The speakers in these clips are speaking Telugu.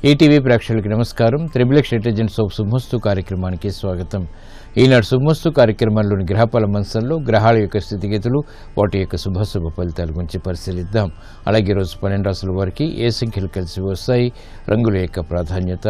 ఈటీవీ ప్రేక్షకులకి నమస్కారం. త్రిబులెక్స్ ఇంటెలిజెన్స్ ఆఫ్ శుభమస్తు కార్యక్రమానికి స్వాగతం. ఈనాడు శుభమస్తు కార్యక్రమంలోని గ్రహఫల మంచంలో గ్రహాల యొక్క స్థితిగతులు, వాటి యొక్క శుభాశుభ ఫలితాల గురించి పరిశీలిద్దాం. అలాగే ఈరోజు 12 రాసుల వారికి ఏ సంఖ్యలు కలిసి వస్తాయి, రంగుల యొక్క ప్రాధాన్యత,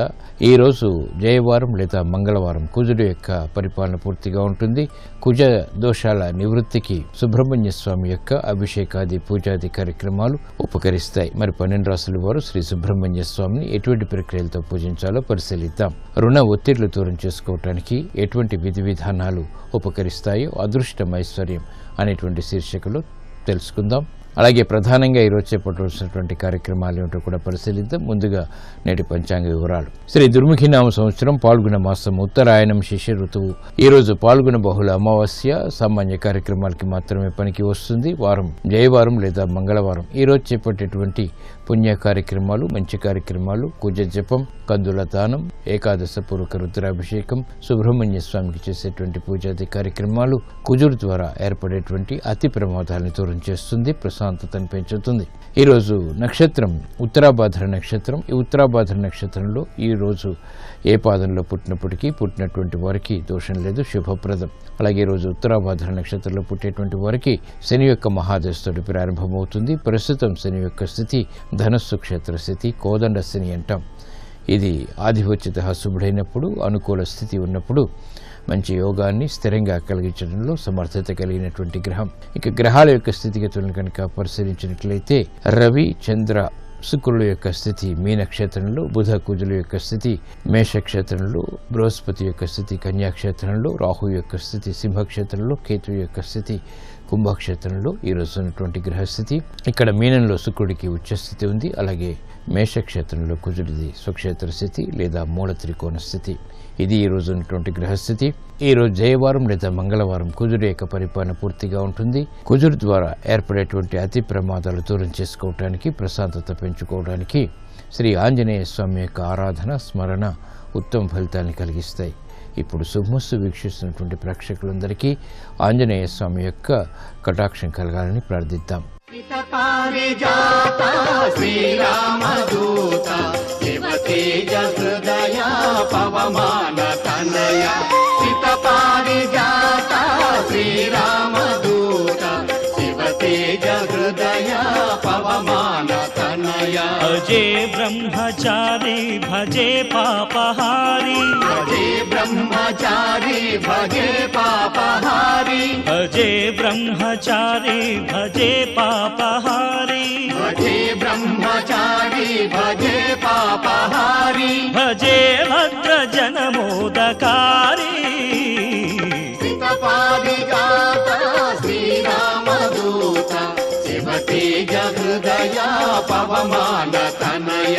ఈరోజు జయవారం లేదా మంగళవారం కుజుడు యొక్క పరిపాలన పూర్తిగా ఉంటుంది. కుజ దోషాల నివృత్తికి సుబ్రహ్మణ్య స్వామి యొక్క అభిషేకాది పూజాది కార్యక్రమాలు ఉపకరిస్తాయి. మరి 12 రాసుల వారు శ్రీ సుబ్రహ్మణ్య స్వామిని ఎటువంటి ప్రక్రియలతో పూజించాలో పరిశీలిద్దాం. రుణ ఒత్తిళ్లు దూరం చేసుకోవటానికి ఎటువంటి విధి విధానాలు ఉపకరిస్తాయో అదృష్టం ఐశ్వర్యం అనేటువంటి శీర్షికలు తెలుసుకుందాం. అలాగే ప్రధానంగా ఈరోజు చేపట్టవలసినటువంటి కార్యక్రమాలు ఏమిటో కూడా పరిశీలిద్దాం. ముందుగా నేటి పంచాంగ వివరాలు. శ్రీ దుర్ముఖినామ సంవత్సరం పాల్గొన మాసం ఉత్తరాయణం శిష్య ఋతువు. ఈరోజు పాల్గొన బహుళ అమావాస్య. సామాన్య కార్యక్రమాలకి మాత్రమే పనికి వస్తుంది. వారం జయవారం లేదా మంగళవారం. ఈరోజు చేపట్టేటువంటి పుణ్య కార్యక్రమాలు, మంచి కార్యక్రమాలు, కుజ జపం, కందుల దానం, ఏకాదశ పూర్వక రుద్రాభిషేకం, సుబ్రహ్మణ్య స్వామికి చేసేటువంటి పూజాది కార్యక్రమాలు కుజుడు ద్వారా ఏర్పడేటువంటి అతి ప్రమాదాలను దూరం చేస్తుంది, ప్రశాంతతను పెంచుతుంది. ఈరోజు నక్షత్రం ఉత్తరాభాద్ర నక్షత్రం. ఈ ఉత్తరాభాద్ర నక్షత్రంలో ఈరోజు ఏ పాదంలో పుట్టినప్పటికీ పుట్టినటువంటి వారికి దోషం లేదు, శుభప్రదం. అలాగే ఈరోజు ఉత్తరాభాద్ర నక్షత్రంలో పుట్టేటువంటి వారికి శని యొక్క మహాదశతోటి ప్రారంభమవుతుంది. ప్రస్తుతం శని యొక్క స్థితి ధనస్సు క్షేత్ర స్థితి, కోదండ శని అంటాం. ఇది ఆధిపత్యత శుభుడైనప్పుడు, అనుకూల స్థితి ఉన్నప్పుడు మంచి యోగాన్ని స్థిరంగా కలిగించడంలో సమర్థత కలిగినటువంటి గ్రహం. ఇక గ్రహాల యొక్క స్థితిగతులను కనుక పరిశీలించినట్లయితే రవి, చంద్ర, శుక్రుల యొక్క స్థితి మీనక్షేత్రంలో, బుధ కుజుల యొక్క స్థితి మేషక్షేత్రంలో, బృహస్పతి యొక్క స్థితి కన్యాక్షేత్రంలో, రాహు యొక్క స్థితి సింహక్షేత్రంలో, కేతు యొక్క స్థితి కుంభక్షేత్రంలో ఈరోజు ఉన్నటువంటి గ్రహస్థితి. ఇక్కడ మీనంలో శుక్రుడికి ఉచ్చస్థితి ఉంది. అలాగే మేషక్షేత్రంలో కుజుడిది స్వక్షేత్ర స్థితి లేదా మూల త్రికోణ స్థితి. ఇది ఈ రోజు ఉన్నటువంటి గ్రహస్థితి. ఈ రోజు జయవారం లేదా మంగళవారం కుజుడు యొక్క పరిపాలన పూర్తిగా ఉంటుంది. కుజుడు ద్వారా ఏర్పడేటువంటి అతి ప్రమాదాలు దూరం చేసుకోవడానికి, ప్రశాంతత పెంచుకోవడానికి శ్రీ ఆంజనేయ స్వామి యొక్క ఆరాధన, స్మరణ ఉత్తమ ఫలితాన్ని కలిగిస్తాయి. ఇప్పుడు శుభమస్తు వీక్షిస్తున్నటువంటి ప్రేక్షకులందరికీ ఆంజనేయ స్వామి యొక్క కటాక్షం కలగాలని ప్రార్థిద్దాం. अजे ब्रह्मचारी भजे पापहारी, भजे ब्रह्मचारी भजे पापहारी, भजे ब्रह्मचारी भजे पापहारी, भजे ब्रह्मचारी भजे पापहारी, भजे भद्रजन मोदकारी, सीतपादिजात श्रीरामदूत शिवतेज हृदय पवमान तनय,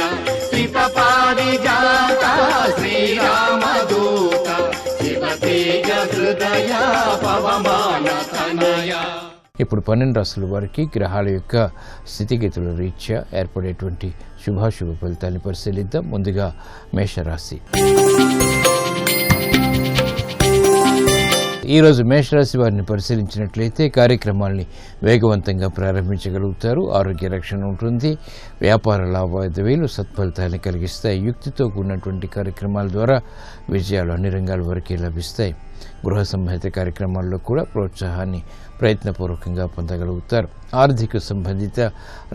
सीतपादिजात श्रीरामदूत शिवतेज हृदय पवमान तनय. ఇప్పుడు 12 రాసుల వారికి గ్రహాల యొక్క స్థితిగతుల రీత్యా ఏర్పడేటువంటి శుభాశుభ ఫలితాన్ని పరిశీలిద్దాం. ముందుగా మేషరాశి. ఈరోజు మేషరాశి వారిని పరిశీలించినట్లయితే కార్యక్రమాల్ని వేగవంతంగా ప్రారంభించగలుగుతారు. ఆరోగ్య రక్షణ ఉంటుంది. వ్యాపార లావాదేవీలు సత్ఫలితాన్ని కలిగిస్తాయి. యుక్తితో కూడినటువంటి కార్యక్రమాల ద్వారా విజయాలు అన్ని రంగాల వరకు లభిస్తాయి. గృహ సంబంధిత కార్యక్రమాల్లో కూడా ప్రోత్సాహాన్ని ప్రయత్నపూర్వకంగా పొందగలుగుతారు. ఆర్థిక సంబంధిత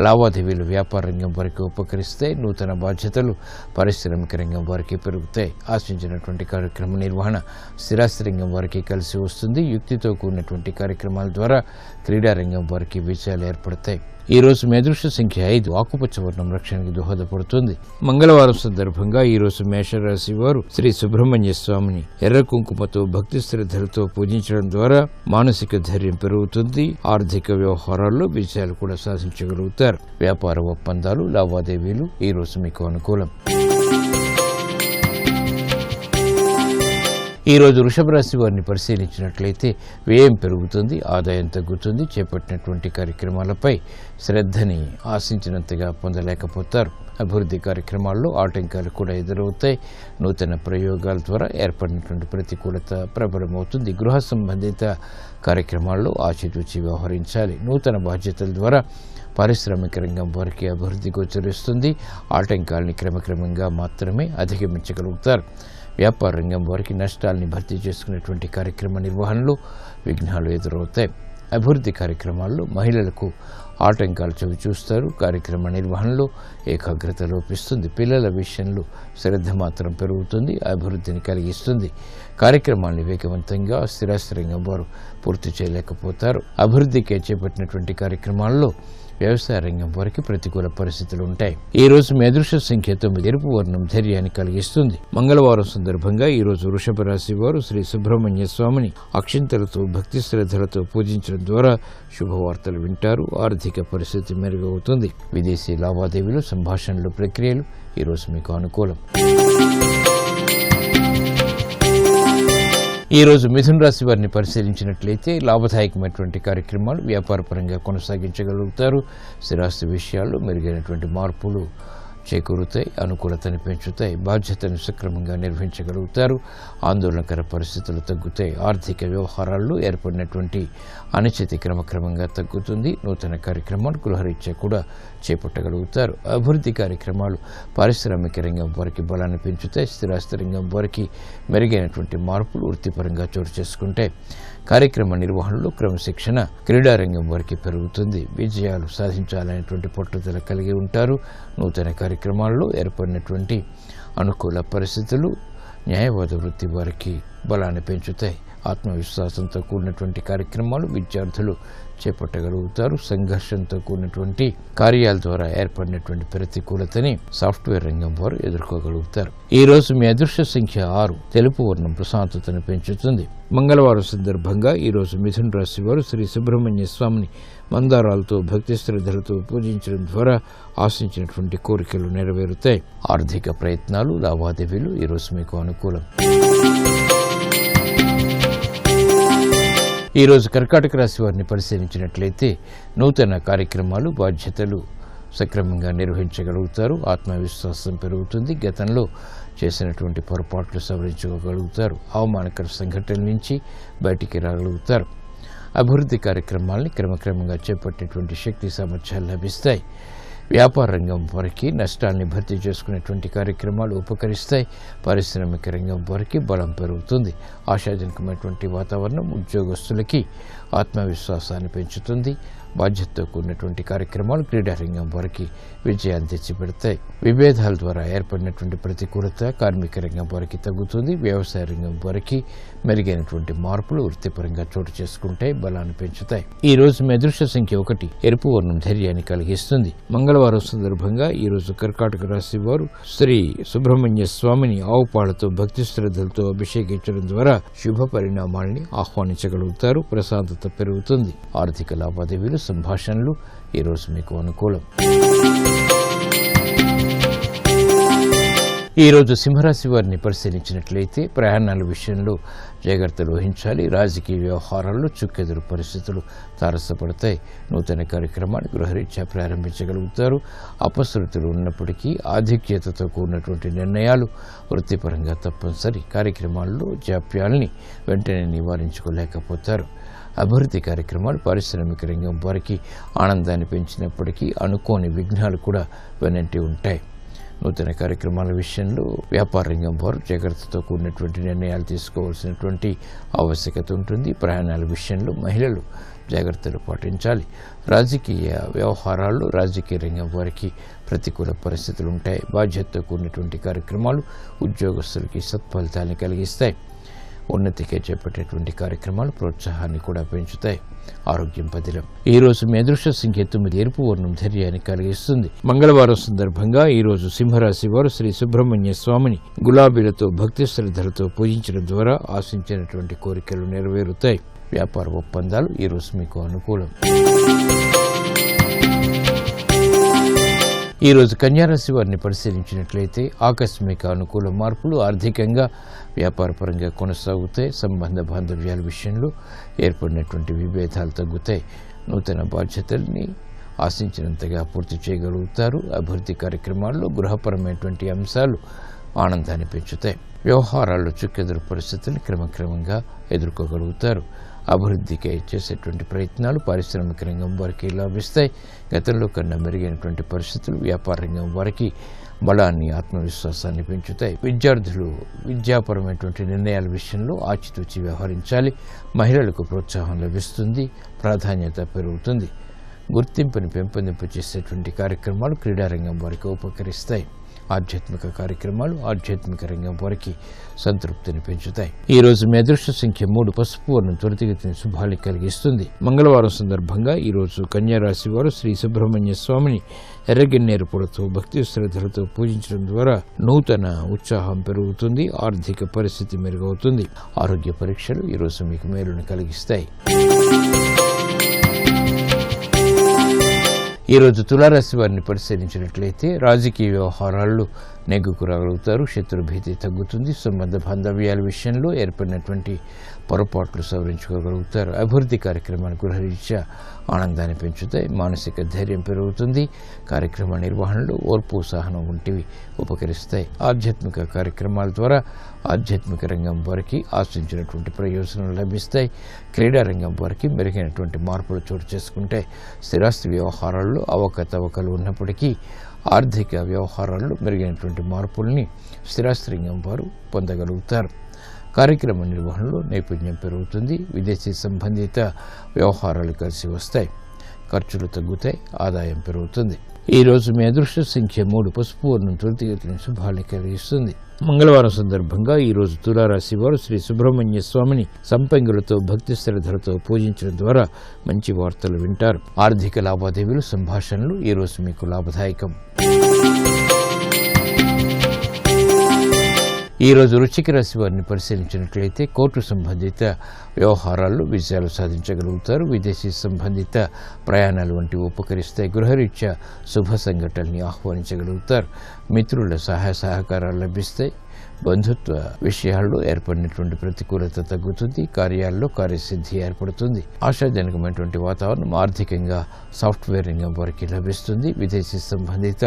లావాదేవీలు వ్యాపార రంగం వరకు ఉపకరిస్తాయి. నూతన బాధ్యతలు పారిశ్రామిక రంగం వారికి పెరుగుతాయి. ఆశించినటువంటి కార్యక్రమ నిర్వహణ స్థిరాస్తి రంగం వారికి కలిసి వస్తుంది. యుక్తితో కూడినటువంటి కార్యక్రమాల ద్వారా క్రీడా రంగం వారికి విజయాలు ఏర్పడతాయి. ఈ రోజు మీ అదృష్ట సంఖ్య 5. ఆకుపచ్చ వర్ణం రక్షణకి దోహదపడుతుంది. మంగళవారం సందర్భంగా ఈ రోజు మేషరాశి వారు శ్రీ సుబ్రహ్మణ్య స్వామిని ఎర్ర కుంకుమతో భక్తి శ్రద్ధలతో పూజించడం ద్వారా మానసిక ధైర్యం పెరుగుతుంది. ఆర్థిక వ్యవహారాల్లో విజయాలు కూడా సాధించగలుగుతారు. వ్యాపార ఒప్పందాలు, లావాదేవీలు ఈ రోజు మీకు అనుకూలం. ఈరోజు వృషభ రాశి వారిని పరిశీలించినట్లయితే వ్యయం పెరుగుతుంది, ఆదాయం తగ్గుతుంది. చేపట్టినటువంటి కార్యక్రమాలపై శ్రద్ధని ఆశించినంతగా పొందలేకపోతారు. అభివృద్ధి కార్యక్రమాల్లో ఆటంకాలు కూడా ఎదురవుతాయి. నూతన ప్రయోగాల ద్వారా ఏర్పడినటువంటి ప్రతికూలత ప్రబలమవుతుంది. గృహ సంబంధిత కార్యక్రమాల్లో ఆచితూచి వ్యవహరించాలి. నూతన బాధ్యతల ద్వారా పారిశ్రామిక రంగం వారికి అభివృద్ధి గోచరిస్తుంది. ఆటంకాలని క్రమక్రమంగా మాత్రమే అధిగమించగలుగుతారు. వ్యాపార రంగం వారికి నష్టాలని భర్తీ చేసుకునేటువంటి కార్యక్రమ నిర్వహణలో విఘ్నాలు ఎదురవుతాయి. అభివృద్ధి కార్యక్రమాల్లో మహిళలకు ఆటంకాలు చవి చూస్తారు. కార్యక్రమ నిర్వహణలో ఏకాగ్రత లోపిస్తుంది. పిల్లల విషయంలో శ్రద్ధ మాత్రం పెరుగుతుంది, అభివృద్ధిని కలిగిస్తుంది. కార్యక్రమాన్ని వేగవంతంగా స్థిరాస్తి రంగం వారు పూర్తి చేయలేకపోతారు. అభివృద్ధికే చేపట్టినటువంటి కార్యక్రమాల్లో వ్యవసాయ రంగం వారికి ప్రతికూల పరిస్థితులు ఉంటాయి. ఈ రోజు మీ అదృష్ట సంఖ్య 9. ఎరుపు వర్ణం ధైర్యాన్ని కలిగిస్తుంది. మంగళవారం సందర్భంగా ఈ రోజు వృషభ రాశి వారు శ్రీ సుబ్రహ్మణ్య స్వామిని అక్షింతలతో భక్తి శ్రద్ధలతో పూజించడం ద్వారా శుభవార్తలు వింటారు. ఆర్థిక పరిస్థితి మెరుగవుతుంది. విదేశీ లావాదేవీలు, సంభాషణలు, ప్రక్రియలు ఈ రోజు మీకు అనుకూలం. ఈ రోజు మిథున రాశి వారిని పరిశీలించినట్లయితే లాభదాయకమైనటువంటి కార్యక్రమాలు వ్యాపారపరంగా కొనసాగించగలుగుతారు. స్థిరాస్తి విషయాల్లో మెరుగైనటువంటి మార్పులు చేకూరుతాయి, అనుకూలతను పెంచుతాయి. బాధ్యతను సక్రమంగా నిర్వహించగలుగుతారు. ఆందోళనకర పరిస్థితులు తగ్గుతాయి. ఆర్థిక వ్యవహారాల్లో ఏర్పడినటువంటి అనిశ్చితి క్రమక్రమంగా తగ్గుతుంది. నూతన కార్యక్రమాలు గృహరీత్యా కూడా చేపట్టగలుగుతారు. అభివృద్ధి కార్యక్రమాలు పారిశ్రామిక రంగం వారికి బలాన్ని పెంచుతాయి. స్థిరాస్తి రంగం వారికి మెరుగైనటువంటి మార్పులు వృత్తిపరంగా చోటు చేసుకుంటాయి. కార్యక్రమ నిర్వహణలో క్రమశిక్షణ క్రీడారంగం వారికి పెరుగుతుంది. విజయాలు సాధించాలనేటువంటి పట్టుదల కలిగి ఉంటారు. నూతన కార్యక్రమాల్లో ఏర్పడినటువంటి అనుకూల పరిస్థితులు న్యాయవాద వృత్తి వారికి బలాన్ని పెంచుతాయి. ఆత్మవిశ్వాసంతో కూడినటువంటి కార్యక్రమాలు విద్యార్థులు చేపట్టగలుగుతారు. సంఘర్షంతో కూడినటువంటి కార్యాల ద్వారా ఏర్పడినటువంటి ప్రతికూలతని సాఫ్ట్వేర్ రంగం వారు ఎదుర్కోగలుగుతారు. ఈ రోజు మీ అదృష్ట సంఖ్య 6. తెలుపు వర్ణం ప్రశాంతతను పెంచుతుంది. మంగళవారం సందర్భంగా ఈ రోజు మిథున రాశి వారు శ్రీ సుబ్రహ్మణ్య స్వామిని మందారాలతో భక్తి శ్రద్ధలతో పూజించడం ద్వారా ఆశించినటువంటి కోరికలు నెరవేరుతాయి. ఆర్థిక ప్రయత్నాలు, లావాదేవీలు ఈ రోజు మీకు అనుకూలం. ఈ రోజు కర్కాటక రాశి వారిని పరిశీలించినట్లయితే నూతన కార్యక్రమాలు, బాధ్యతలు సక్రమంగా నిర్వహించగలుగుతారు. ఆత్మవిశ్వాసం పెరుగుతుంది. గతంలో చేసినటువంటి పొరపాట్లు సవరించుకోగలుగుతారు. అవమానకర సంఘటనల నుంచి బయటికి రాగలుగుతారు. అభివృద్ధి కార్యక్రమాల్ని క్రమక్రమంగా చేపట్టేటువంటి శక్తి సామర్థ్యాలు లభిస్తాయి. వ్యాపార రంగం వారికి నష్టాల్ని భర్తీ చేసుకునేటువంటి కార్యక్రమాలు ఉపకరిస్తాయి. పారిశ్రామిక రంగం వారికి బలం పెరుగుతుంది. ఆశాజనకమైనటువంటి వాతావరణం ఉద్యోగస్తులకి ఆత్మవిశ్వాసాన్ని పెంచుతుంది. బాధ్యతతో కూడినటువంటి కార్యక్రమాలు క్రీడారంగం వారికి విజయాన్ని తెచ్చిపెడతాయి. విభేదాల ద్వారా ఏర్పడినటువంటి ప్రతికూలత కార్మిక రంగం వారికి తగ్గుతుంది. వ్యవసాయ రంగం వారికి మెరుగైనటువంటి మార్పులు వృత్తిపరంగా చోటు చేసుకుంటాయి, బలాన్ని పెంచుతాయి. ఈ రోజు మీ అదృష్ట సంఖ్య 1. ఎరుపు వర్ణం ధైర్యాన్ని కలిగిస్తుంది. మంగళవారం సందర్భంగా ఈ రోజు కర్కాటక రాశి వారు శ్రీ సుబ్రహ్మణ్య స్వామిని ఆవు పాలతో భక్తి శ్రద్ధలతో అభిషేకించడం ద్వారా శుభ పరిణామాల్ని ఆహ్వానించగలుగుతారు. ప్రశాంతత పెరుగుతుంది. ఆర్థిక లావాదేవీలు, సంభాషణలు ఈ రోజు మీకు అనుకూలం. ఈ రోజు సింహరాశి వారిని పరిశీలించినట్లయితే ప్రయాణాల విషయంలో జాగ్రత్తలు వహించాలి. రాజకీయ వ్యవహారాల్లో చుక్కెదురు పరిస్థితులు తారసపడతాయి. నూతన కార్యక్రమాన్ని గృహరీత్యా ప్రారంభించగలుగుతారు. అపశృతులు ఉన్నప్పటికీ ఆధిక్యతతో కూడినటువంటి నిర్ణయాలు వృత్తిపరంగా తప్పనిసరి. కార్యక్రమాల్లో జాప్యాల్ని వెంటనే నివారించుకోలేకపోతారు. అభివృద్ధి కార్యక్రమాలు పారిశ్రామిక రంగం వారికి ఆనందాన్ని పెంచినప్పటికీ అనుకోని విఘ్నాలు కూడా వెనంటి ఉంటాయి. నూతన కార్యక్రమాల విషయంలో వ్యాపార రంగం వారు జాగ్రత్తతో కూడినటువంటి నిర్ణయాలు తీసుకోవాల్సినటువంటి ఆవశ్యకత ఉంటుంది. ప్రయాణాల విషయంలో మహిళలు జాగ్రత్తలు పాటించాలి. రాజకీయ వ్యవహారాల్లో రాజకీయ రంగం వారికి ప్రతికూల పరిస్థితులు ఉంటాయి. బాధ్యతతో కూడినటువంటి కార్యక్రమాలు ఉద్యోగస్తులకి సత్ఫలితాన్ని కలిగిస్తాయి. ఉన్నతికే చేపట్టేటువంటి కార్యక్రమాలు ప్రోత్సాహాన్ని కూడా పెంచుతాయి. ఆరోగ్యం పదిలం. ఈ రోజు మీ అదృష్ట సంఖ్య 9. ఎరుపు వర్ణం ధైర్యాన్ని కలిగిస్తుంది. మంగళవారం సందర్భంగా ఈ రోజు సింహరాశి వారు శ్రీ సుబ్రహ్మణ్య స్వామిని గులాబీలతో భక్తి శ్రద్ధలతో పూజించడం ద్వారా ఆశించినటువంటి కోరికలు నెరవేరుతాయి. వ్యాపార ఒప్పందాలు ఈ రోజు మీకు అనుకూలం. ఈ రోజు కన్యారాశి వారిని పరిశీలించినట్లయితే ఆకస్మిక అనుకూల మార్పులు ఆర్థికంగా వ్యాపారపరంగా కొనసాగుతాయి. సంబంధ బాంధవ్యాల విషయంలో ఏర్పడినటువంటి విభేదాలు తగ్గుతాయి. నూతన బాధ్యతల్ని ఆశించినంతగా పూర్తి చేయగలుగుతారు. అభివృద్ధి కార్యక్రమాల్లో గృహపరమైనటువంటి అంశాలు ఆనందాన్ని పెంచుతాయి. వ్యవహారాల్లో చుక్కెదురు పరిస్థితులను క్రమక్రమంగా ఎదుర్కోగలుగుతారు. అభివృద్ధికి చేసేటువంటి ప్రయత్నాలు పారిశ్రామిక రంగం వారికి లాభిస్తాయి. గతంలో కన్నా మెరుగైనటువంటి పరిస్థితులు వ్యాపార రంగం వారికి బలాన్ని, ఆత్మవిశ్వాసాన్ని పెంచుతాయి. విద్యార్థులు విద్యాపరమైనటువంటి నిర్ణయాల విషయంలో ఆచితూచి వ్యవహరించాలి. మహిళలకు ప్రోత్సాహం లభిస్తుంది, ప్రాధాన్యత పెరుగుతుంది. గుర్తింపుని పెంపొందింపు చేసేటువంటి కార్యక్రమాలు క్రీడారంగం వారికి ఉపకరిస్తాయి. ఆధ్యాత్మిక కార్యక్రమాలు ఆధ్యాత్మిక రంగం వారికి సంతృప్తిని పెంచుతాయి. ఈ రోజు మీ అదృష్ట సంఖ్య 3. పసుపు వర్ణం త్వరితగతిని శుభాన్ని కలిగిస్తుంది. మంగళవారం సందర్భంగా ఈ రోజు కన్యా రాశి వారు శ్రీ సుబ్రహ్మణ్య స్వామిని ఎర్రగన్నేరు పూలతో భక్తి శ్రద్ధలతో పూజించడం ద్వారా నూతన ఉత్సాహం పెరుగుతుంది, ఆర్థిక పరిస్థితి మెరుగవుతుంది. ఆరోగ్య పరీక్షలు ఈ రోజు మీకు మేలును కలిగిస్తాయి. ఈ రోజు తులారాశి వారిని పరిశీలించినట్లయితే రాజకీయ వ్యవహారాల్లో నెగ్గుకు రాగలుగుతారు. శత్రుభీతి తగ్గుతుంది. సంబంధ బాంధవ్యాల విషయంలో ఏర్పడినటువంటి పొరపాట్లు సవరించుకోగలుగుతారు. అభివృద్ధి కార్యక్రమాన్ని గృహరీత్యా ఆనందాన్ని పెంచుతాయి. మానసిక ధైర్యం పెరుగుతుంది. కార్యక్రమ నిర్వహణలో ఓర్పు, సహనం వంటివి ఉపకరిస్తాయి. ఆధ్యాత్మిక కార్యక్రమాల ద్వారా ఆధ్యాత్మిక రంగం వారికి ఆశించినటువంటి ప్రయోజనాలు లభిస్తాయి. క్రీడారంగం వారికి మెరుగైనటువంటి మార్పులు చోటు చేసుకుంటాయి. స్థిరాస్తి వ్యవహారాల్లో అవకతవకలు ఉన్నప్పటికీ ఆర్థిక వ్యవహారాల్లో మెరుగైనటువంటి మార్పుల్ని స్థిరాస్తి రంగం వారు పొందగలుగుతారు. కార్యక్రమ నిర్వహణలో నైపుణ్యం పెరుగుతుంది. విదేశీ సంబంధిత వ్యవహారాలు కలిసి వస్తాయి. ఖర్చులు తగ్గుతాయి, ఆదాయం పెరుగుతుంది. ఈ రోజు మీ అదృష్ట సంఖ్య 3. పసుపు వర్ణం త్వరితగతిని శుభాన్ని కలిగిస్తుంది. మంగళవారం సందర్భంగా ఈ రోజు తులారాశి వారు శ్రీ సుబ్రహ్మణ్య స్వామిని సంపంగులతో భక్తి శ్రద్ధలతో పూజించడం ద్వారా మంచి వార్తలు వింటారు. ఆర్థిక లావాదేవీలు, సంభాషణలు ఈ రోజు మీకు లాభదాయకం. ఈ రోజు వృశ్చిక రాశి వారిని పరిశీలించినట్లయితే కోర్టు సంబంధిత వ్యవహారాల్లో విజయాలు సాధించగలుగుతారు. విదేశీ సంబంధిత ప్రయాణాలు వంటివి ఉపకరిస్తాయి. గృహరీత్యా శుభ సంఘటనల్ని ఆహ్వానించగలుగుతారు. మిత్రుల సహాయ సహకారాలు లభిస్తాయి. బంధుత్వ విషయాల్లో ఏర్పడినటువంటి ప్రతికూలత తగ్గుతుంది. కార్యాల్లో కార్యసిద్ధి ఏర్పడుతుంది. ఆశాజనకమైనటువంటి వాతావరణం ఆర్థికంగా సాఫ్ట్వేర్ రంగం వారికి లభిస్తుంది. విదేశీ సంబంధిత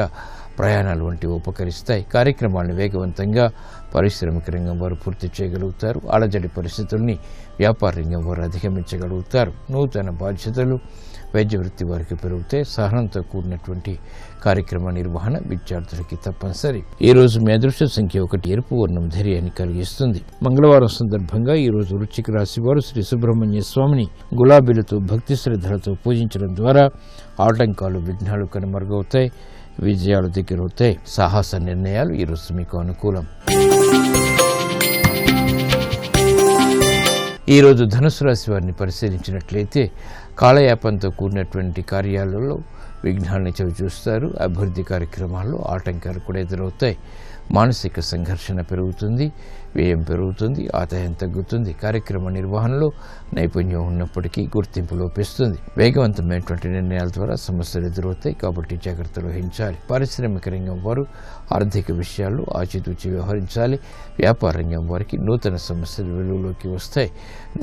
ప్రయాణాలు వంటివి ఉపకరిస్తాయి. కార్యక్రమాలను వేగవంతంగా పారిశ్రామిక రంగం వారు పూర్తి చేయగలుగుతారు. అలజడి పరిస్థితుల్ని వ్యాపార రంగం వారు అధిగమించగలుగుతారు. నూతన బాధ్యతలు వైద్య వృత్తి వారికి పెరుగుతాయి. సహనంతో కూడినటువంటి కార్యక్రమ నిర్వహణ విద్యార్థులకి తప్పనిసరి. ఈ రోజు మీ అదృష్ట సంఖ్య 1. ఎరుపు వర్ణం ధైర్యాన్ని కలిగిస్తుంది. మంగళవారం సందర్భంగా ఈ రోజు వృశ్చిక రాశి వారు శ్రీ సుబ్రహ్మణ్య స్వామిని గులాబీలతో భక్తి శ్రద్ధలతో పూజించడం ద్వారా ఆటంకాలు, విఘ్నాలు కనుమరుగవుతాయి. విజయాలు దగ్గరవుతాయి. సాహస నిర్ణయాలు ఈ రోజు మీకు అనుకూలం. ఈ రోజు ధనుసు రాశి వారిని పరిశీలించినట్లయితే కాలయాపంతో కూడినటువంటి కార్యాలలో విఘ్నాలను చవిచూస్తారు. అభివృద్ధి కార్యక్రమాల్లో ఆటంకాలు కూడా ఎదురవుతాయి. మానసిక సంఘర్షణ పెరుగుతుంది. వ్యయం పెరుగుతుంది. ఆదాయం తగ్గుతుంది. కార్యక్రమ నిర్వహణలో నైపుణ్యం ఉన్నప్పటికీ గుర్తింపు లోపిస్తుంది. వేగవంతమైనటువంటి నిర్ణయాల ద్వారా సమస్యలు ఎదురవుతాయి కాబట్టి జాగ్రత్తలు వహించాలి. పారిశ్రామిక రంగం వారు ఆర్థిక విషయాల్లో ఆచితూచి వ్యవహరించాలి. వ్యాపార రంగం వారికి నూతన సమస్యలు వెలుగులోకి వస్తాయి.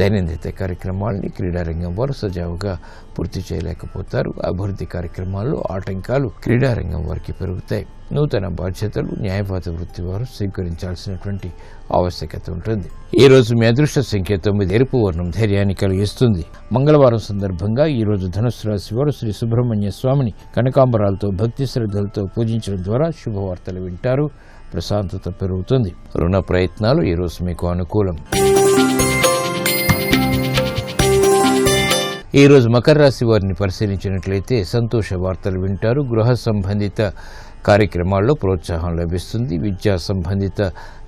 దైనందిన కార్యక్రమాలని క్రీడారంగం వారు సజావుగా పూర్తి చేయలేకపోతారు. అభివృద్ధి కార్యక్రమాల్లో ఆటంకాలు క్రీడారంగం వారికి పెరుగుతాయి. నూతన బాధ్యతలు న్యాయవాద వృత్తి వారు స్వీకరించాల్సినటువంటి ఆవశ్యకత ఉంటుంది. ఈ రోజు మీ అదృష్ట సంఖ్య 9. ఎరుపు వర్ణం ధైర్యాన్ని కలిగిస్తుంది. మంగళవారం సందర్భంగా ఈ రోజు ధనుసు రాశి వారు శ్రీ సుబ్రహ్మణ్య స్వామిని కనకాంబరాలతో భక్తి శ్రద్ధలతో పూజించడం ద్వారా శుభవార్తలు వింటారు. ప్రశాంతత పెరుగుతుంది. రుణ ప్రయత్నాలు ఈ రోజు మీకు అనుకూలం. ఈ రోజు మకర రాశి వారిని పరిశీలించినట్లయితే సంతోష వార్తలు వింటారు. గృహ సంబంధిత కార్యక్రమాల్లో ప్రోత్సాహం లభిస్తుంది. విద్యా సంబంధిత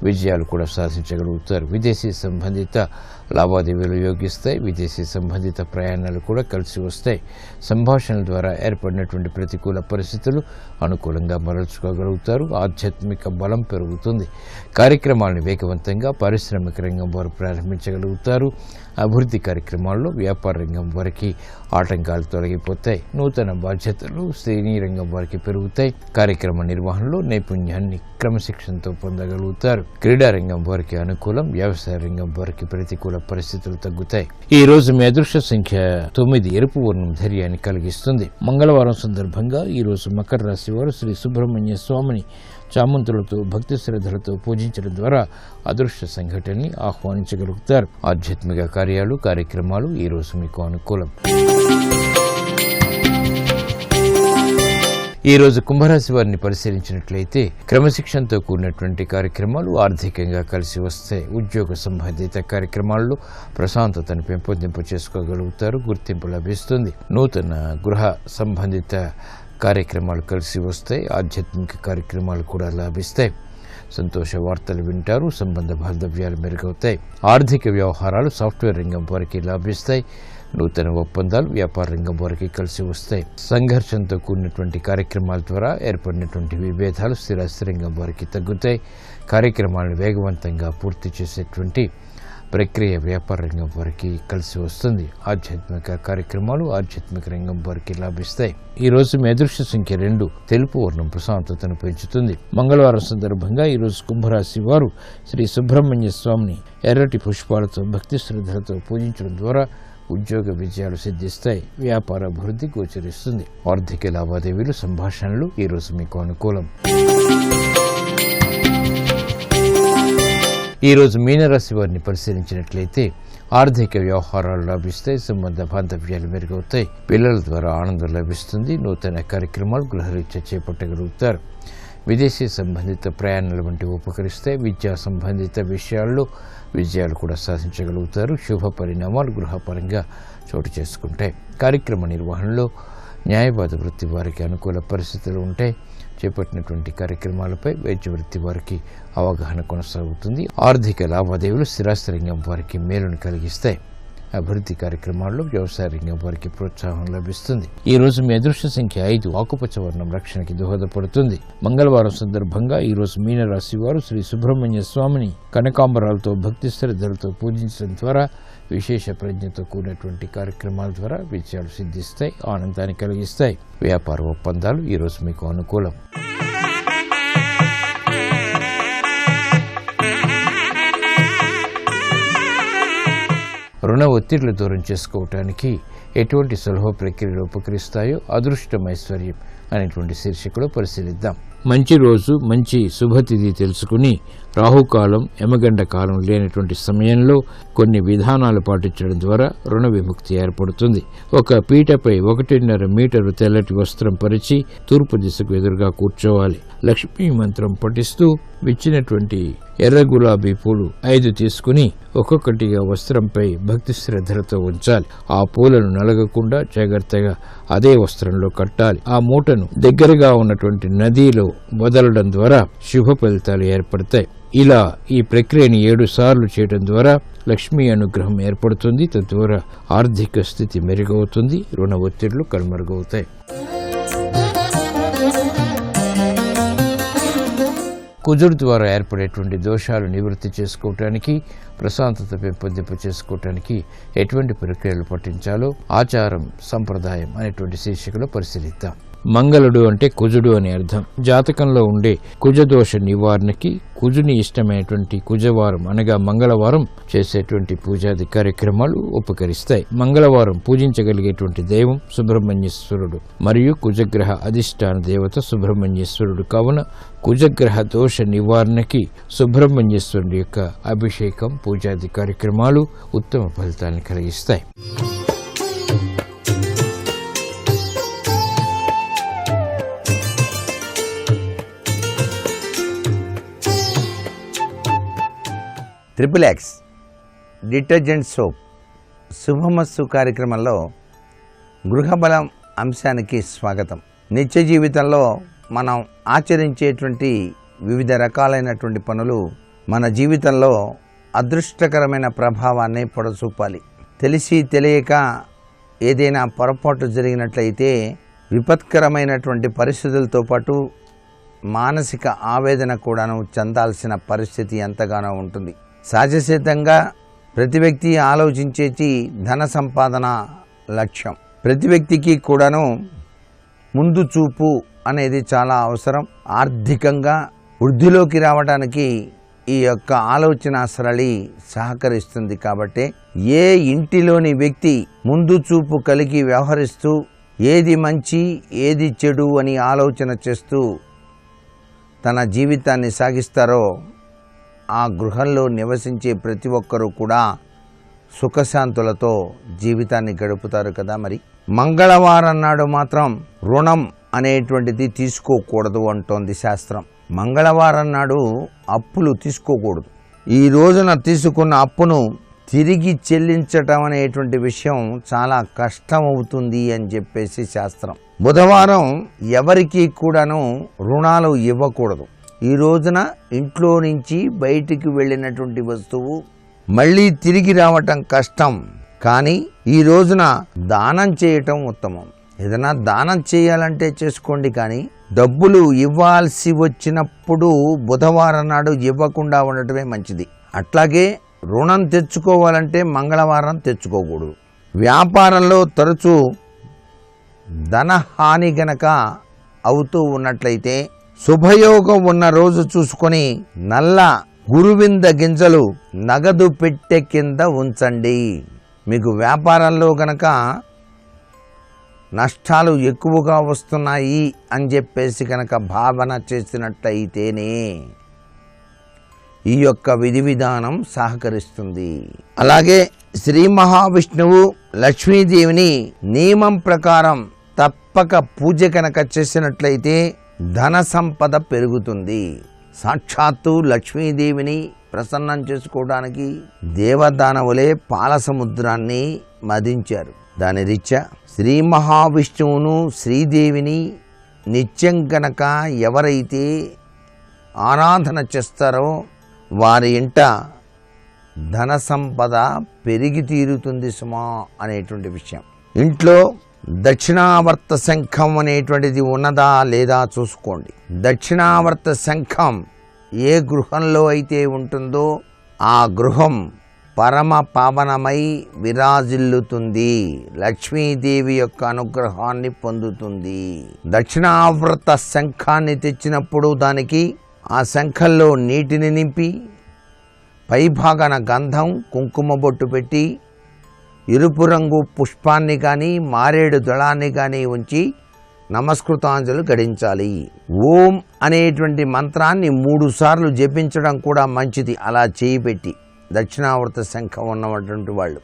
విజయాలు కూడా సాధించగలుగుతారు. విదేశీ సంబంధిత లావాదేవీలు యోగిస్తాయి. విదేశీ సంబంధిత ప్రయాణాలు కూడా కలిసి వస్తాయి. సంభాషణల ద్వారా ఏర్పడినటువంటి ప్రతికూల పరిస్థితులు అనుకూలంగా మరల్చుకోగలుగుతారు. ఆధ్యాత్మిక బలం పెరుగుతుంది. కార్యక్రమాలను వేగవంతంగా పారిశ్రామిక రంగం వారు ప్రారంభించగలుగుతారు. అభివృద్ధి కార్యక్రమాల్లో వ్యాపార రంగం వారికి ఆటంకాలు తొలగిపోతాయి. నూతన బాధ్యతలు శ్రేణీ రంగం వారికి పెరుగుతాయి. కార్యక్రమ నిర్వహణలో నైపుణ్యాన్ని క్రమశిక్షణతో పొందగలుగుతారు. క్రీడారంగం వారికి అనుకూలం. వ్యవసాయ రంగం వారికి ప్రతికూల పరిస్థితులు తగ్గుతాయి. ఈ రోజు మీ అదృష్ట సంఖ్య 9. ఎరుపు వర్ణం ధైర్యాన్ని కలిగిస్తుంది. మంగళవారం సందర్భంగా ఈ రోజు మకర రాశి వారు శ్రీ సుబ్రహ్మణ్య స్వామిని చామంతులతో భక్తి శ్రద్ధలతో పూజించడం ద్వారా అదృష్ట సంఘటనని ఆహ్వానించగలుగుతారు. ఆధ్యాత్మిక కార్యక్రమాలు ఈ రోజు మీకు అనుకూలం. ఈ రోజు కుంభరాశి వారిని పరిశీలించినట్లయితే క్రమశిక్షణతో కూడినటువంటి కార్యక్రమాలు ఆర్థికంగా కలిసి వస్తాయి. ఉద్యోగ సంబంధిత కార్యక్రమాల్లో ప్రశాంతతను పెంపొందింపు చేసుకోగలుగుతారు. గుర్తింపు లభిస్తుంది. నూతన గృహ సంబంధిత కార్యక్రమాలు కలిసి వస్తాయి. ఆధ్యాత్మిక కార్యక్రమాలు కూడా లభిస్తాయి. సంతోష వార్తలు వింటారు. సంబంధ బాంధవ్యాలు మెరుగవుతాయి. ఆర్థిక వ్యవహారాలు సాఫ్ట్వేర్ రంగం వారికి లాభిస్తాయి. నూతన ఒప్పందాలు వ్యాపార రంగం వారికి కలిసి వస్తాయి. సంఘర్షణతో కూడినటువంటి కార్యక్రమాల ద్వారా ఏర్పడినటువంటి విభేదాలు స్థిరాస్తి రంగం వారికి తగ్గుతాయి. కార్యక్రమాలను వేగవంతంగా పూర్తి చేసేటువంటి ప్రక్రియ వ్యాపార రంగం వారికి కలిసి వస్తుంది. ఆధ్యాత్మిక కార్యక్రమాలు ఆధ్యాత్మిక రంగం వారికి లాభిస్తాయి. ఈ రోజు మీ అదృష్ట సంఖ్య 2. తెలుపు వర్ణం ప్రశాంతతను పెంచుతుంది. మంగళవారం సందర్భంగా ఈ రోజు కుంభరాశి వారు శ్రీ సుబ్రహ్మణ్య స్వామిని ఎర్రటి పుష్పాలతో భక్తి శ్రద్ధలతో పూజించడం ద్వారా ఉద్యోగ విజయాలు సిద్ధిస్తాయి. వ్యాపార అభివృద్ధి గోచరిస్తుంది. ఆర్థిక లావాదేవీలు సంభాషణలు ఈ రోజు మీకు అనుకూలం. ఈ రోజు మీనరాశి వారిని పరిశీలించినట్లయితే ఆర్థిక వ్యవహారాలు లాభిస్తాయి. సంబంధ బాంధవ్యాలు మెరుగవుతాయి. పిల్లల ద్వారా ఆనందం లభిస్తుంది. నూతన కార్యక్రమాలు గృహరీత్యా చేపట్టగలుగుతారు. విదేశీ సంబంధిత ప్రయాణాల వంటివి ఉపకరిస్తాయి. విద్యా సంబంధిత విషయాల్లో విజయాలు కూడా సాధించగలుగుతారు. శుభ పరిణామాలు గృహపరంగా చోటు చేసుకుంటాయి. కార్యక్రమ నిర్వహణలో న్యాయవాద వృత్తి వారికి అనుకూల పరిస్థితులు ఉంటాయి. చేపట్టినటువంటి కార్యక్రమాలపై వైద్య వృత్తి వారికి అవగాహన కొనసాగుతుంది. ఆర్థిక లావాదేవీలు స్థిరాస్తి రంగం వారికి మేలును కలిగిస్తాయి. అభివృద్ధి కార్యక్రమాల్లో వ్యవసాయ రంగం వారికి ప్రోత్సాహం లభిస్తుంది. ఈ రోజు మీ అదృష్ట సంఖ్య 5. ఆకుపచ్చ వర్ణం రక్షణకి దోహదపడుతుంది. మంగళవారం సందర్భంగా ఈ రోజు మీనరాశి వారు శ్రీ సుబ్రహ్మణ్య స్వామిని కనకాంబరాలతో భక్తి శ్రద్ధలతో పూజించడం ద్వారా విశేష ప్రజ్ఞతో కూడినటువంటి కార్యక్రమాల ద్వారా విజయాలు సిద్ధిస్తాయి. ఆనందాన్ని కలిగిస్తాయి. వ్యాపార ఒప్పందాలు ఈ రోజు మీకు అనుకూలం. రుణ ఒత్తిళ్లు దూరం చేసుకోవటానికి ఎటువంటి సులభ ప్రక్రియలు ఉపకరిస్తాయో అదృష్టం ఐశ్వర్యం అనేటువంటి శీర్షికలో పరిశీలిద్దాం. మంచి రోజు మంచి శుభతిథి తెలుసుకుని రాహుకాలం యమగండ కాలం లేనటువంటి సమయంలో కొన్ని విధానాలు పాటించడం ద్వారా రుణ విముక్తి ఏర్పడుతుంది. ఒక పీటపై 1.5 మీటరు తెల్లటి వస్త్రం పరిచి తూర్పు దిశకు ఎదురుగా కూర్చోవాలి. లక్ష్మీ మంత్రం పఠిస్తూ విచ్చినటువంటి ఎర్ర గులాబీ పూలు 5 తీసుకుని ఒక్కొక్కటిగా వస్త్రంపై భక్తి శ్రద్ధలతో ఉంచాలి. ఆ పూలను నలగకుండా జాగ్రత్తగా అదే వస్త్రంలో కట్టాలి. ఆ మూటను దగ్గరగా ఉన్నటువంటి నదిలో వదలడం ద్వారా శుభ ఫలితాలు ఏర్పడతాయి. ఇలా ఈ ప్రక్రియని 7 సార్లు చేయడం ద్వారా లక్ష్మీ అనుగ్రహం ఏర్పడుతుంది. తద్వారా ఆర్థిక స్థితి మెరుగవుతుంది. రుణ ఒత్తిళ్లు కనుమరుగవుతాయి. కుజుడు ద్వారా ఏర్పడేటువంటి దోషాలు నివృత్తి చేసుకోవటానికి ప్రశాంతత పెంపొందింపు చేసుకోవటానికి ఎటువంటి ప్రక్రియలు పఠించాలో ఆచారం సంప్రదాయం అనేటువంటి శీర్షికలో పరిశీలిద్దాం. మంగళుడు అంటే కుజుడు అని అర్థం. జాతకంలో ఉండే కుజదోష నివారణకి కుజుని ఇష్టమైనటువంటి కుజవారం అనగా మంగళవారం చేసేటువంటి పూజాది కార్యక్రమాలు ఉపకరిస్తాయి. మంగళవారం పూజించగలిగేటువంటి దైవం సుబ్రహ్మణ్యేశ్వరుడు మరియు కుజగ్రహ అధిష్టాన దేవత సుబ్రహ్మణ్యేశ్వరుడు. కావున కుజగ్రహ దోష నివారణకి సుబ్రహ్మణ్యేశ్వరుడి యొక్క అభిషేకం పూజాది కార్యక్రమాలు ఉత్తమ ఫలితాలను కలిగిస్తాయి. XXX డిటర్జెంట్ సోప్ శుభమస్తు కార్యక్రమంలో గృహబలం అంశానికి స్వాగతం. నిత్య జీవితంలో మనం ఆచరించేటువంటి వివిధ రకాలైనటువంటి పనులు మన జీవితంలో అదృష్టకరమైన ప్రభావాన్ని పొడచూపాలి. తెలిసి తెలియక ఏదైనా పొరపాటు జరిగినట్లయితే విపత్కరమైనటువంటి పరిస్థితులతో పాటు మానసిక ఆవేదన కూడాను చెందాల్సిన పరిస్థితి ఎంతగానో ఉంటుంది. సహజసిద్ధంగా ప్రతి వ్యక్తి ఆలోచించేది ధన సంపాదన లక్ష్యం. ప్రతి వ్యక్తికి కూడాను ముందు చూపు అనేది చాలా అవసరం. ఆర్థికంగా వృద్ధిలోకి రావడానికి ఈ యొక్క ఆలోచన సరళి సహకరిస్తుంది. కాబట్టి ఏ ఇంటిలోని వ్యక్తి ముందు చూపు కలిగి వ్యవహరిస్తూ ఏది మంచి ఏది చెడు అని ఆలోచన చేస్తూ తన జీవితాన్ని సాగిస్తారో ఆ గృహంలో నివసించే ప్రతి ఒక్కరూ కూడా సుఖశాంతులతో జీవితాన్ని గడుపుతారు కదా. మరి మంగళవారం నాడు మాత్రం రుణం అనేటువంటిది తీసుకోకూడదు అంటోంది శాస్త్రం. మంగళవారం నాడు అప్పులు తీసుకోకూడదు. ఈ రోజున తీసుకున్న అప్పును తిరిగి చెల్లించటం అనేటువంటి విషయం చాలా కష్టం అవుతుంది అని చెప్పేసి శాస్త్రం. బుధవారం ఎవరికి కూడాను రుణాలు ఇవ్వకూడదు. ఈ రోజున ఇంట్లో నుంచి బయటికి వెళ్ళినటువంటి వస్తువు మళ్ళీ తిరిగి రావటం కష్టం. కానీ ఈ రోజున దానం చేయటం ఉత్తమం. ఏదైనా దానం చేయాలంటే చేసుకోండి, కానీ డబ్బులు ఇవ్వాల్సి వచ్చినప్పుడు బుధవారం నాడు ఇవ్వకుండా ఉండటమే మంచిది. అట్లాగే రుణం తెచ్చుకోవాలంటే మంగళవారం తెచ్చుకోకూడదు. వ్యాపారంలో తరచూ ధనహాని గనక అవుతూ ఉన్నట్లయితే శుభయోగం ఉన్న రోజు చూసుకొని నల్ల గురువింద గింజలు నగదు పెట్టె కింద ఉంచండి. మీకు వ్యాపారంలో గనక నష్టాలు ఎక్కువగా వస్తున్నాయి అని చెప్పేసి కనుక భావన చేసినట్లయితేనే ఈ యొక్క విధి విధానం సహకరిస్తుంది. అలాగే శ్రీ మహావిష్ణువు లక్ష్మీదేవిని నియమం ప్రకారం తప్పక పూజ కనుక చేసినట్లయితే ధన సంపద పెరుగుతుంది. సాక్షాత్తు లక్ష్మీదేవిని ప్రసన్నం చేసుకోవడానికి దేవదానవులే పాల సముద్రాన్ని మదించారు. దాని రీత్యా శ్రీ మహావిష్ణువును శ్రీదేవిని నిత్యం కనుక ఎవరైతే ఆరాధన చేస్తారో వారి ఇంట ధన సంపద పెరిగి తీరుతుంది సుమా అనేటువంటి విషయం. ఇంట్లో దక్షిణావర్త శంఖం అనేటువంటిది ఉన్నదా లేదా చూసుకోండి. దక్షిణావర్త శంఖం ఏ గృహంలో అయితే ఉంటుందో ఆ గృహం పరమ పావనమై విరాజిల్లుతుంది. లక్ష్మీదేవి యొక్క అనుగ్రహాన్ని పొందుతుంది. దక్షిణావర్త శంఖాన్ని తెచ్చినప్పుడు దానికి ఆ శంఖంలో నీటిని నింపి పైభాగాన గంధం కుంకుమ బొట్టు పెట్టి ఎరుపు రంగు పుష్పాన్ని కానీ మారేడు దళాన్ని కానీ ఉంచి నమస్కృతాంజలు గడించాలి. ఓం అనేటువంటి మంత్రాన్ని 3 సార్లు జపించడం కూడా మంచిది. అలా చేయి పెట్టి దక్షిణావర్త శంఖం ఉన్నటువంటి వాళ్ళు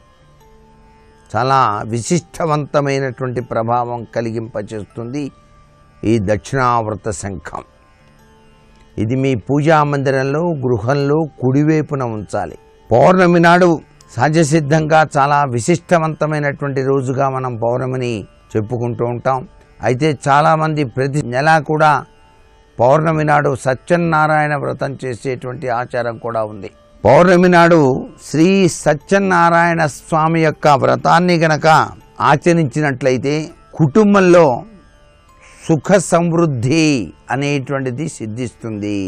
చాలా విశిష్టవంతమైనటువంటి ప్రభావం కలిగింపచేస్తుంది ఈ దక్షిణావర్త శంఖం. ఇది మీ పూజా మందిరంలో గృహంలో కుడివైపున ఉంచాలి. పౌర్ణమి నాడు సహజసిద్ధంగా చాలా విశిష్టవంతమైనటువంటి రోజుగా మనం పౌర్ణమిని చెప్పుకుంటూ ఉంటాం. అయితే చాలామంది ప్రతి నెల కూడా పౌర్ణమి నాడు సత్యనారాయణ వ్రతం చేసేటువంటి ఆచారం కూడా ఉంది. పౌర్ణమి నాడు శ్రీ సత్యనారాయణ స్వామి యొక్క వ్రతాన్ని గనక ఆచరించినట్లయితే కుటుంబంలో సుఖ సమృద్ధి అనేటువంటిది సిద్ధిస్తుంది.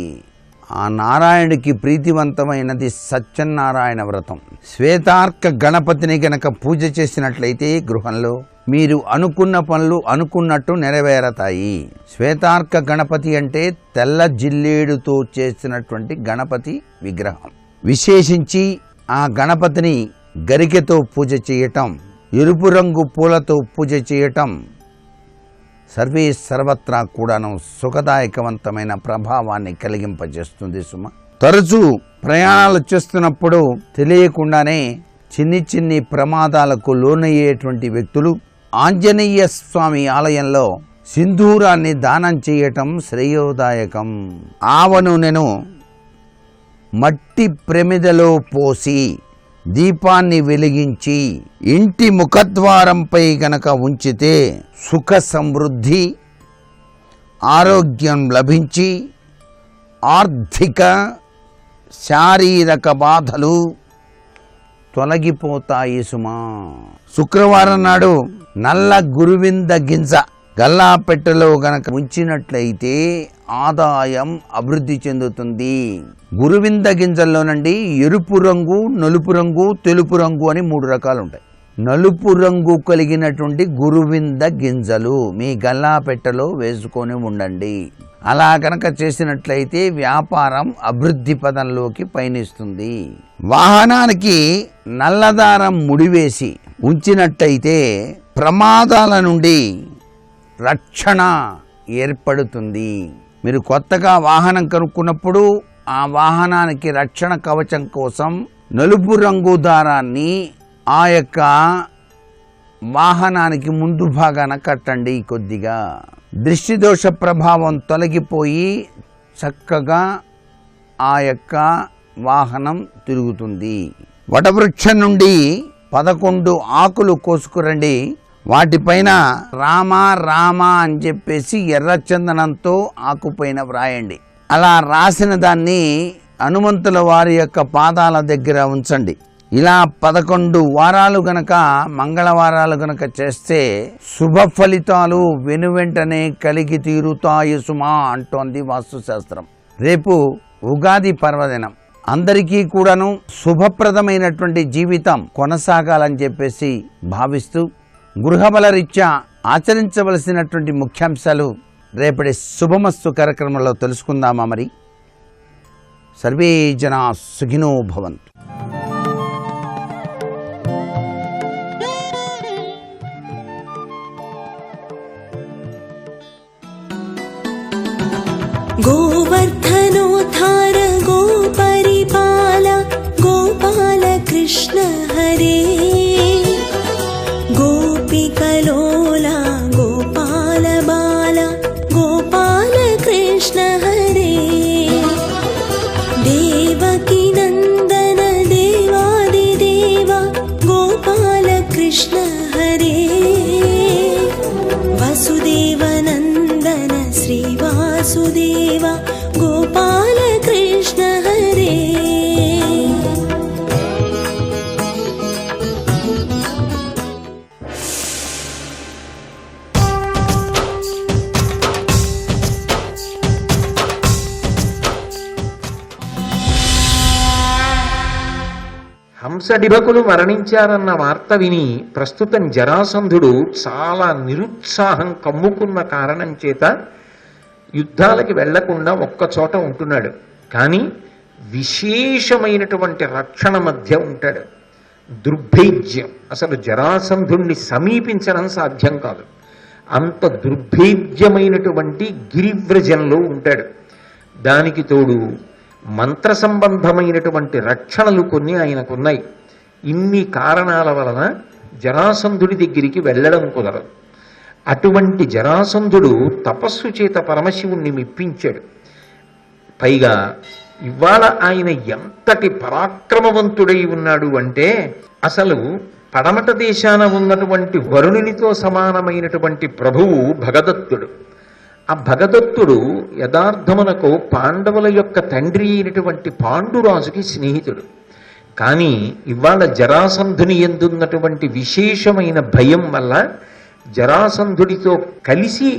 ఆ నారాయణుడికి ప్రీతివంతమైనది సత్యనారాయణ వ్రతం. శ్వేతార్క గణపతిని గనక పూజ చేసినట్లయితే గృహంలో మీరు అనుకున్న పనులు అనుకున్నట్టు నెరవేరతాయి. శ్వేతార్క గణపతి అంటే తెల్ల జిల్లేడుతో చేసినటువంటి గణపతి విగ్రహం. విశేషించి ఆ గణపతిని గరికెతో పూజ చేయటం, ఎరుపు రంగు పూలతో పూజ చేయటం సర్వే సర్వత్రా కూడాను సుఖదాయకవంతమైన ప్రభావాన్ని కలిగింపజేస్తుంది సుమ. తరచూ ప్రయాణాలు చేస్తున్నప్పుడు తెలియకుండానే చిన్ని ప్రమాదాలకు లోనయ్యేటువంటి వ్యక్తులు ఆంజనేయ స్వామి ఆలయంలో సింధూరాన్ని దానం చేయటం శ్రేయోదాయకం. ఆవ నూనెను మట్టి ప్రమిదలో పోసి దీపాన్ని వెలిగించి ఇంటి ముఖద్వారంపై గనక ఉంచితే సుఖ సమృద్ధి ఆరోగ్యం లభించి ఆర్థిక శారీరక బాధలు తొలగిపోతాయి సుమా. శుక్రవారం నాడు నల్ల గురువింద గింజ గల్లాపెట్టెలో గనక ఉంచినట్లయితే ఆదాయం అభివృద్ధి చెందుతుంది. గురువింద గింజల్లోనండి ఎరుపు రంగు, నలుపు రంగు, తెలుపు రంగు అని 3 రకాలు ఉంటాయి. నలుపు రంగు కలిగినటువంటి గురువింద గింజలు మీ గల్లాపెట్టెలో వేసుకొని ఉండండి. అలా కనుక చేసినట్లయితే వ్యాపారం అభివృద్ధి పదంలోకి పయనిస్తుంది. వాహనానికి నల్లదారం ముడివేసి ఉంచినట్టయితే ప్రమాదాల నుండి రక్షణ ఏర్పడుతుంది. మీరు కొత్తగా వాహనం కొనుక్కున్నప్పుడు ఆ వాహనానికి రక్షణ కవచం కోసం నలుపు రంగు దారాన్ని ఆ యొక్క వాహనానికి ముందు భాగాన కట్టండి. కొద్దిగా దృష్టి దోష ప్రభావం తొలగిపోయి చక్కగా ఆ యొక్క వాహనం తిరుగుతుంది. వటవృక్షం నుండి 11 ఆకులు కోసుకురండి. వాటిపైన రామ రామ అని చెప్పేసి ఎర్రచందనంతో ఆకుపైన వ్రాయండి. అలా రాసిన దాన్ని హనుమంతుల వారి యొక్క పాదాల దగ్గర ఉంచండి. ఇలా 11 వారాలు గనక మంగళవారాలు గనక చేస్తే శుభ ఫలితాలు వెనువెంటనే కలిగి తీరుతాయి సుమా అంటోంది వాస్తుశాస్త్రం. రేపు ఉగాది పర్వదినం. అందరికీ కూడాను శుభప్రదమైనటువంటి జీవితం కొనసాగాలని చెప్పేసి భావిస్తూ గృహబల రీత్యా ఆచరించవలసినటువంటి ముఖ్యాంశాలు రేపటి శుభమస్తు కార్యక్రమంలో తెలుసుకుందామా? మరి సర్వే జనా సుఖినో భవంతు. गोवर्धनोद्धार गोपरिपाल गोपाल कृष्ण हरे गोपिकलोला गोपाल बाल गोपाल कृष्ण हरे देवकी नन्दन देवादिदेव गोपाल कृष्ण हरे वसुदेवनन्दन श्रीवासुदेव गोपाल कृष्ण हरे హంసడిభకులు మరణించారన్న వార్త విని ప్రస్తుతం జరాసంధుడు చాలా నిరుత్సాహం కమ్ముకున్న కారణం చేత యుద్ధాలకి వెళ్లకుండా ఒక్కచోట ఉంటున్నాడు. కానీ విశేషమైనటువంటి రక్షణ మధ్య ఉంటాడు. దుర్భేద్యం, అసలు జరాసంధుణ్ణి సమీపించడం సాధ్యం కాదు. అంత దుర్భేద్యమైనటువంటి గిరివ్రజంలో ఉంటాడు. దానికి తోడు మంత్ర సంబంధమైనటువంటి రక్షణలు కొన్ని ఆయనకున్నాయి. ఇన్ని కారణాల వలన జరాసంధుడి దగ్గరికి వెళ్ళడం కుదరదు. అటువంటి జరాసంధుడు తపస్సు చేత పరమశివుణ్ణి మెప్పించాడు. పైగా ఇవాళ ఆయన ఎంతటి పరాక్రమవంతుడై ఉన్నాడు అంటే అసలు పడమట దేశాన ఉన్నటువంటి వరుణునితో సమానమైనటువంటి ప్రభువు భగదత్తుడు. ఆ భగదత్తుడు యథార్థమునకు పాండవుల యొక్క తండ్రి అయినటువంటి పాండురాజుకి స్నేహితుడు. కానీ ఇవాళ జరాసంధుని ఎందున్నటువంటి విశేషమైన భయం వల్ల జరాసంధుడితో కలిసి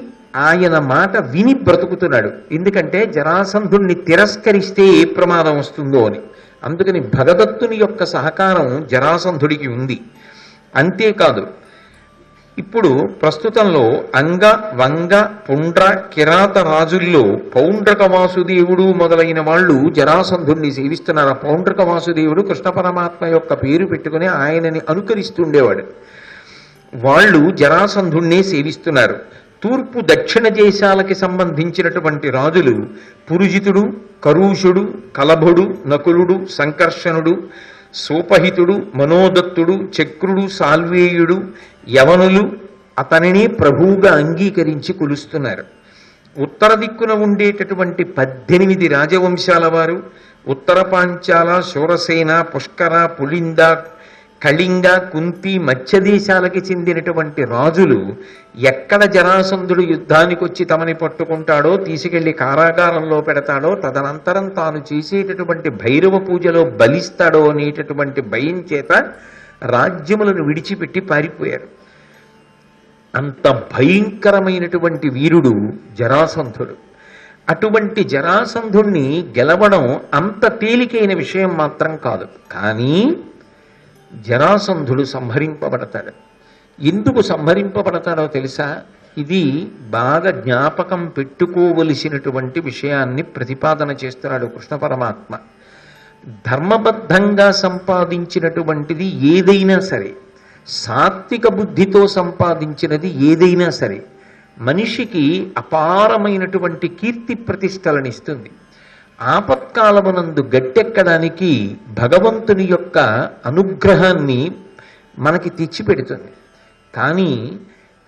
ఆయన మాట విని బ్రతుకుతున్నాడు. ఎందుకంటే జరాసంధుణ్ణి తిరస్కరిస్తే ఏ ప్రమాదం వస్తుందో అని. అందుకని భగదత్తుని యొక్క సహకారం జరాసంధుడికి ఉంది. అంతేకాదు, ఇప్పుడు ప్రస్తుతంలో అంగ వంగ పుండ్ర కిరాత రాజుల్లో పౌండ్రక వాసుదేవుడు మొదలైన వాళ్ళు జరాసంధుణ్ణి సేవిస్తున్నారు. ఆ పౌండ్రక వాసుదేవుడు కృష్ణ పరమాత్మ యొక్క పేరు పెట్టుకుని ఆయనని అనుకరిస్తుండేవాడు. వాళ్ళు జరాసంధుణ్ణి సేవిస్తున్నారు. తూర్పు దక్షిణ దేశాలకి సంబంధించినటువంటి రాజులు పురుజితుడు, కరూషుడు, కలభుడు, నకులుడు, సంకర్షణుడు, సోపహితుడు, మనోదత్తుడు, చక్రుడు, సాల్వేయుడు, యవనులు అతనిని ప్రభువుగా అంగీకరించి కొలుస్తున్నారు. ఉత్తర దిక్కున ఉండేటటువంటి 18 రాజవంశాల వారు, ఉత్తర పాంచాల, శూరసేన, పుష్కర, పులింద, కళింగ, కుంతి, మత్స్య దేశాలకి చెందినటువంటి రాజులు ఎక్కడ జరాసంధుడు యుద్ధానికి వచ్చి తమని పట్టుకుంటాడో, తీసుకెళ్లి కారాగారంలో పెడతాడో, తదనంతరం తాను చేసేటటువంటి భైరవ పూజలో బలిస్తాడో అనేటటువంటి భయం చేత రాజ్యములను విడిచిపెట్టి పారిపోయారు. అంత భయంకరమైనటువంటి వీరుడు జరాసంధుడు. అటువంటి జరాసంధుణ్ణి గెలవడం అంత తేలికైన విషయం మాత్రం కాదు. కానీ జరాసంధుడు సంహరింపబడతాడు. ఎందుకు సంహరింపబడతాడో తెలుసా? ఇది బాగా జ్ఞాపకం పెట్టుకోవలసినటువంటి విషయాన్ని ప్రతిపాదన చేస్తున్నాడు కృష్ణ పరమాత్మ. ధర్మబద్ధంగా సంపాదించినటువంటిది ఏదైనా సరే, సాత్విక బుద్ధితో సంపాదించినది ఏదైనా సరే, మనిషికి అపారమైనటువంటి కీర్తి ప్రతిష్టలను ఇస్తుంది. ఆపత్కాలమునందు గట్టెక్కడానికి భగవంతుని యొక్క అనుగ్రహాన్ని మనకి తెచ్చిపెడుతుంది. కానీ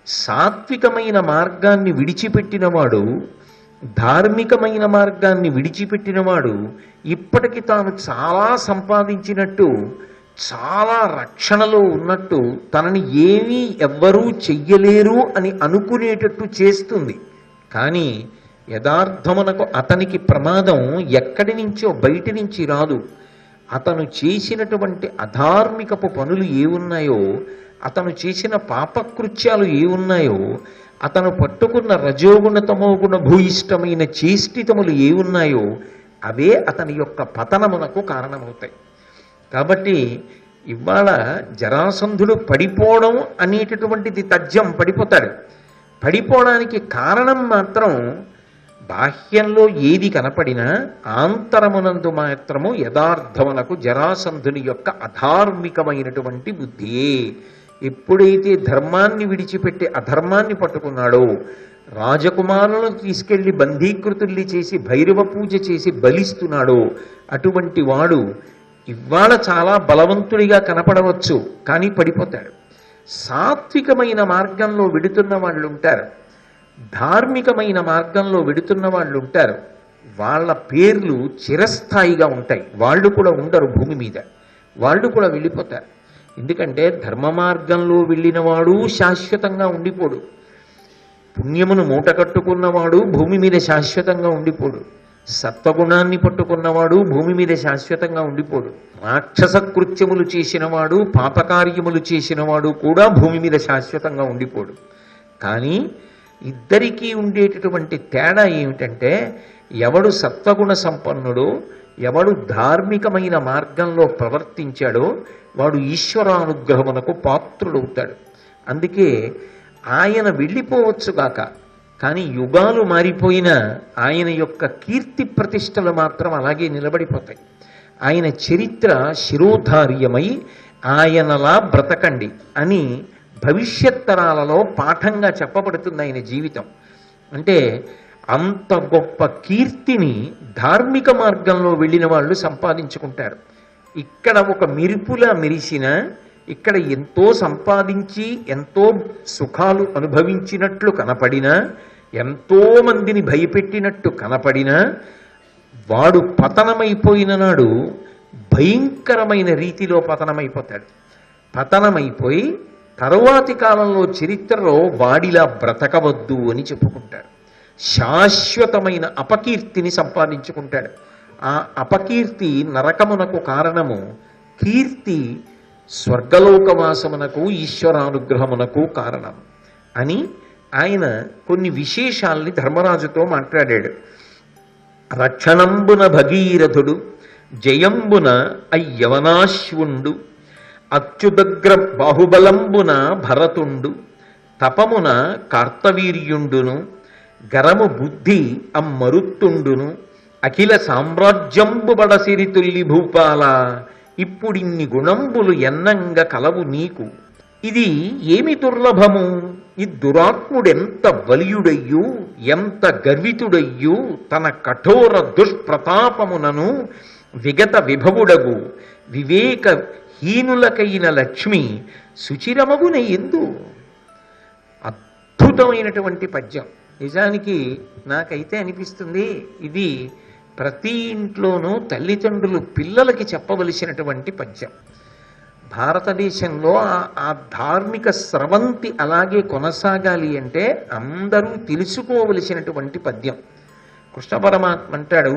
సాత్వికమైన మార్గాన్ని విడిచిపెట్టినవాడు, ధార్మికమైన మార్గాన్ని విడిచిపెట్టినవాడు ఇప్పటికి తాను చాలా సంపాదించినట్టు, చాలా రక్షణలో ఉన్నట్టు, తనని ఏమీ ఎవ్వరూ చెయ్యలేరు అని అనుకునేటట్టు చేస్తుంది. కానీ యథార్థమునకు అతనికి ప్రమాదం ఎక్కడి నుంచో బయటి నుంచి రాదు. అతను చేసినటువంటి అధార్మికపు పనులు ఏ ఉన్నాయో, అతను చేసిన పాపకృత్యాలు ఏ ఉన్నాయో, అతను పట్టుకున్న రజోగుణ తమోగుణ భూయిష్టమైన చేష్టితములు ఏ ఉన్నాయో అవే అతని యొక్క పతనమునకు కారణమవుతాయి. కాబట్టి ఇవాళ జరాసంధుడు పడిపోవడం అనేటటువంటిది తథ్యం, పడిపోతాడు. పడిపోవడానికి కారణం మాత్రం బాహ్యంలో ఏది కనపడినా ఆంతరమునందు మాత్రము యథార్థమునకు జరాసంధుని యొక్క అధార్మికమైనటువంటి బుద్ధియే. ఎప్పుడైతే ధర్మాన్ని విడిచిపెట్టి అధర్మాన్ని పట్టుకున్నాడో, రాజకుమారులను తీసుకెళ్లి బంధీకృతుల్ని చేసి భైరవ పూజ చేసి బలిస్తున్నాడో, అటువంటి వాడు ఇవాళ చాలా బలవంతుడిగా కనపడవచ్చు, కానీ పడిపోతాడు. సాత్వికమైన మార్గంలో వెడుతున్న వాళ్ళు ఉంటారు, ధార్మికమైన మార్గంలో వెడుతున్న వాళ్ళు ఉంటారు. వాళ్ళ పేర్లు చిరస్థాయిగా ఉంటాయి. వాళ్ళు కూడా ఉండరు భూమి మీద, వాళ్ళు కూడా వెళ్ళిపోతారు. ఎందుకంటే ధర్మ మార్గంలో వెళ్ళినవాడు శాశ్వతంగా ఉండిపోడు, పుణ్యమును మూట కట్టుకున్నవాడు భూమి మీద శాశ్వతంగా ఉండిపోడు, సత్వగుణాన్ని పట్టుకున్నవాడు భూమి మీద శాశ్వతంగా ఉండిపోడు, రాక్షస కృత్యములు చేసినవాడు, పాపకార్యములు చేసినవాడు కూడా భూమి మీద శాశ్వతంగా ఉండిపోడు. కానీ ఇద్దరికీ ఉండేటటువంటి తేడా ఏమిటంటే, ఎవడు సత్వగుణ సంపన్నుడో, ఎవడు ధార్మికమైన మార్గంలో ప్రవర్తించాడో వాడు ఈశ్వరానుగ్రహమునకు పాత్రుడవుతాడు. అందుకే ఆయన వెళ్ళిపోవచ్చుగాక, కానీ యుగాలు మారిపోయినా ఆయన యొక్క కీర్తి ప్రతిష్టలు మాత్రం అలాగే నిలబడిపోతాయి. ఆయన చరిత్ర శిరోధార్యమై ఆయనలా బ్రతకండి అని భవిష్యత్ తరాలలో పాఠంగా చెప్పబడుతుంది ఆయన జీవితం. అంటే అంత గొప్ప కీర్తిని ధార్మిక మార్గంలో వెళ్ళిన వాళ్ళు సంపాదించుకుంటారు. ఇక్కడ ఒక మెరుపులా మెరిసిన, ఇక్కడ ఎంతో సంపాదించి ఎంతో సుఖాలు అనుభవించినట్లు కనపడినా, ఎంతో మందిని భయపెట్టినట్టు కనపడినా, వాడు పతనమైపోయిన నాడు భయంకరమైన రీతిలో పతనమైపోతాడు. పతనమైపోయి తరువాతి కాలంలో చరిత్రలో వాడిలా బ్రతకవద్దు అని చెప్పుకుంటాడు. శాశ్వతమైన అపకీర్తిని సంపాదించుకుంటాడు. ఆ అపకీర్తి నరకమునకు కారణము, కీర్తి స్వర్గలోకవాసమునకు ఈశ్వరానుగ్రహమునకు కారణం అని ఆయన కొన్ని విశేషాల్ని ధర్మరాజుతో మాట్లాడాడు. రక్షణంబున భగీరథుడు, జయంబున అయ్యవనాశ్వుండు, అత్యుదగ్ర బాహుబలంబున భరతుండు, తపమున కార్తవీర్యుండును, గరము బుద్ధి అమ్మరుత్తుండును, అఖిల సామ్రాజ్యంబు బడసిరితుల్లి భూపాల, ఇప్పుడిన్ని గుణంబులు ఎన్నంగ కలవు నీకు. ఇది ఏమి దుర్లభము, ఈ దురాత్ముడెంత బలియుడయ్యూ, ఎంత గర్వితుడయ్యూ, తన కఠోర దుష్ప్రతాపమునను విగత విభవుడగు వివేక హీనులకైన లక్ష్మి సుచిరమగున ఎందు. అద్భుతమైనటువంటి పద్యం. నిజానికి నాకైతే అనిపిస్తుంది ఇది ప్రతి ఇంట్లోనూ తల్లిదండ్రులు పిల్లలకి చెప్పవలసినటువంటి పద్యం. భారతదేశంలో ఆ ధార్మిక స్రవంతి అలాగే కొనసాగాలి అంటే అందరూ తెలుసుకోవలసినటువంటి పద్యం. కృష్ణ పరమాత్మ అంటాడు,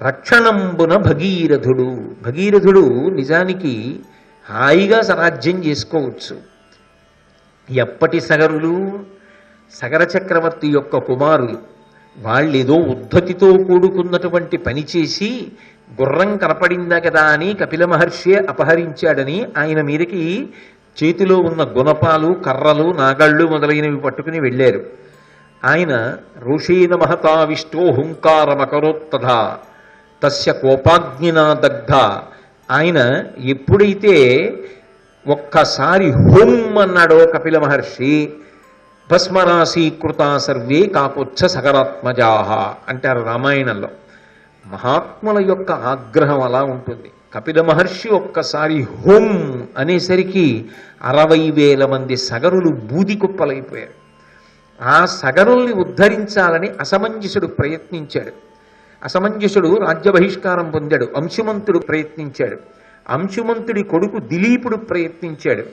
రక్షణంబున భగీరథుడు. భగీరథుడు నిజానికి హాయిగా రాజ్యం చేసుకోవచ్చు. ఎప్పటి సగరులు, సగర చక్రవర్తి యొక్క కుమారులు. వాళ్ళేదో ఉద్ధతితో కూడుకున్నటువంటి పని చేసి గుర్రం కనపడిందా కదా అని కపిల మహర్షి అపహరించాడని ఆయన మీదకి చేతిలో ఉన్న గుణపాలు, కర్రలు, నాగళ్ళు మొదలైనవి పట్టుకుని వెళ్ళారు. ఆయన రోషేణ మహతావిష్టో హుంకారమకరోత్తథ తస్య కోపాగ్నినా దగ్ధ. ఆయన ఎప్పుడైతే ఒక్కసారి హుం అన్నాడో కపిల మహర్షి, భస్మరాశీకృత సర్వే కాకుచ్చ సగరాత్మజాహ అంటారు రామాయణంలో. మహాత్ముల యొక్క ఆగ్రహం అలా ఉంటుంది. కపిల మహర్షి ఒక్కసారి హోం అనేసరికి 60,000 మంది సగరులు బూది కుప్పలైపోయారు. ఆ సగరుల్ని ఉద్ధరించాలని అసమంజసుడు ప్రయత్నించాడు. అసమంజసుడు రాజ్య బహిష్కారం పొందాడు. అంశుమంతుడు ప్రయత్నించాడు. అంశుమంతుడి కొడుకు దిలీపుడు ప్రయత్నించాడు.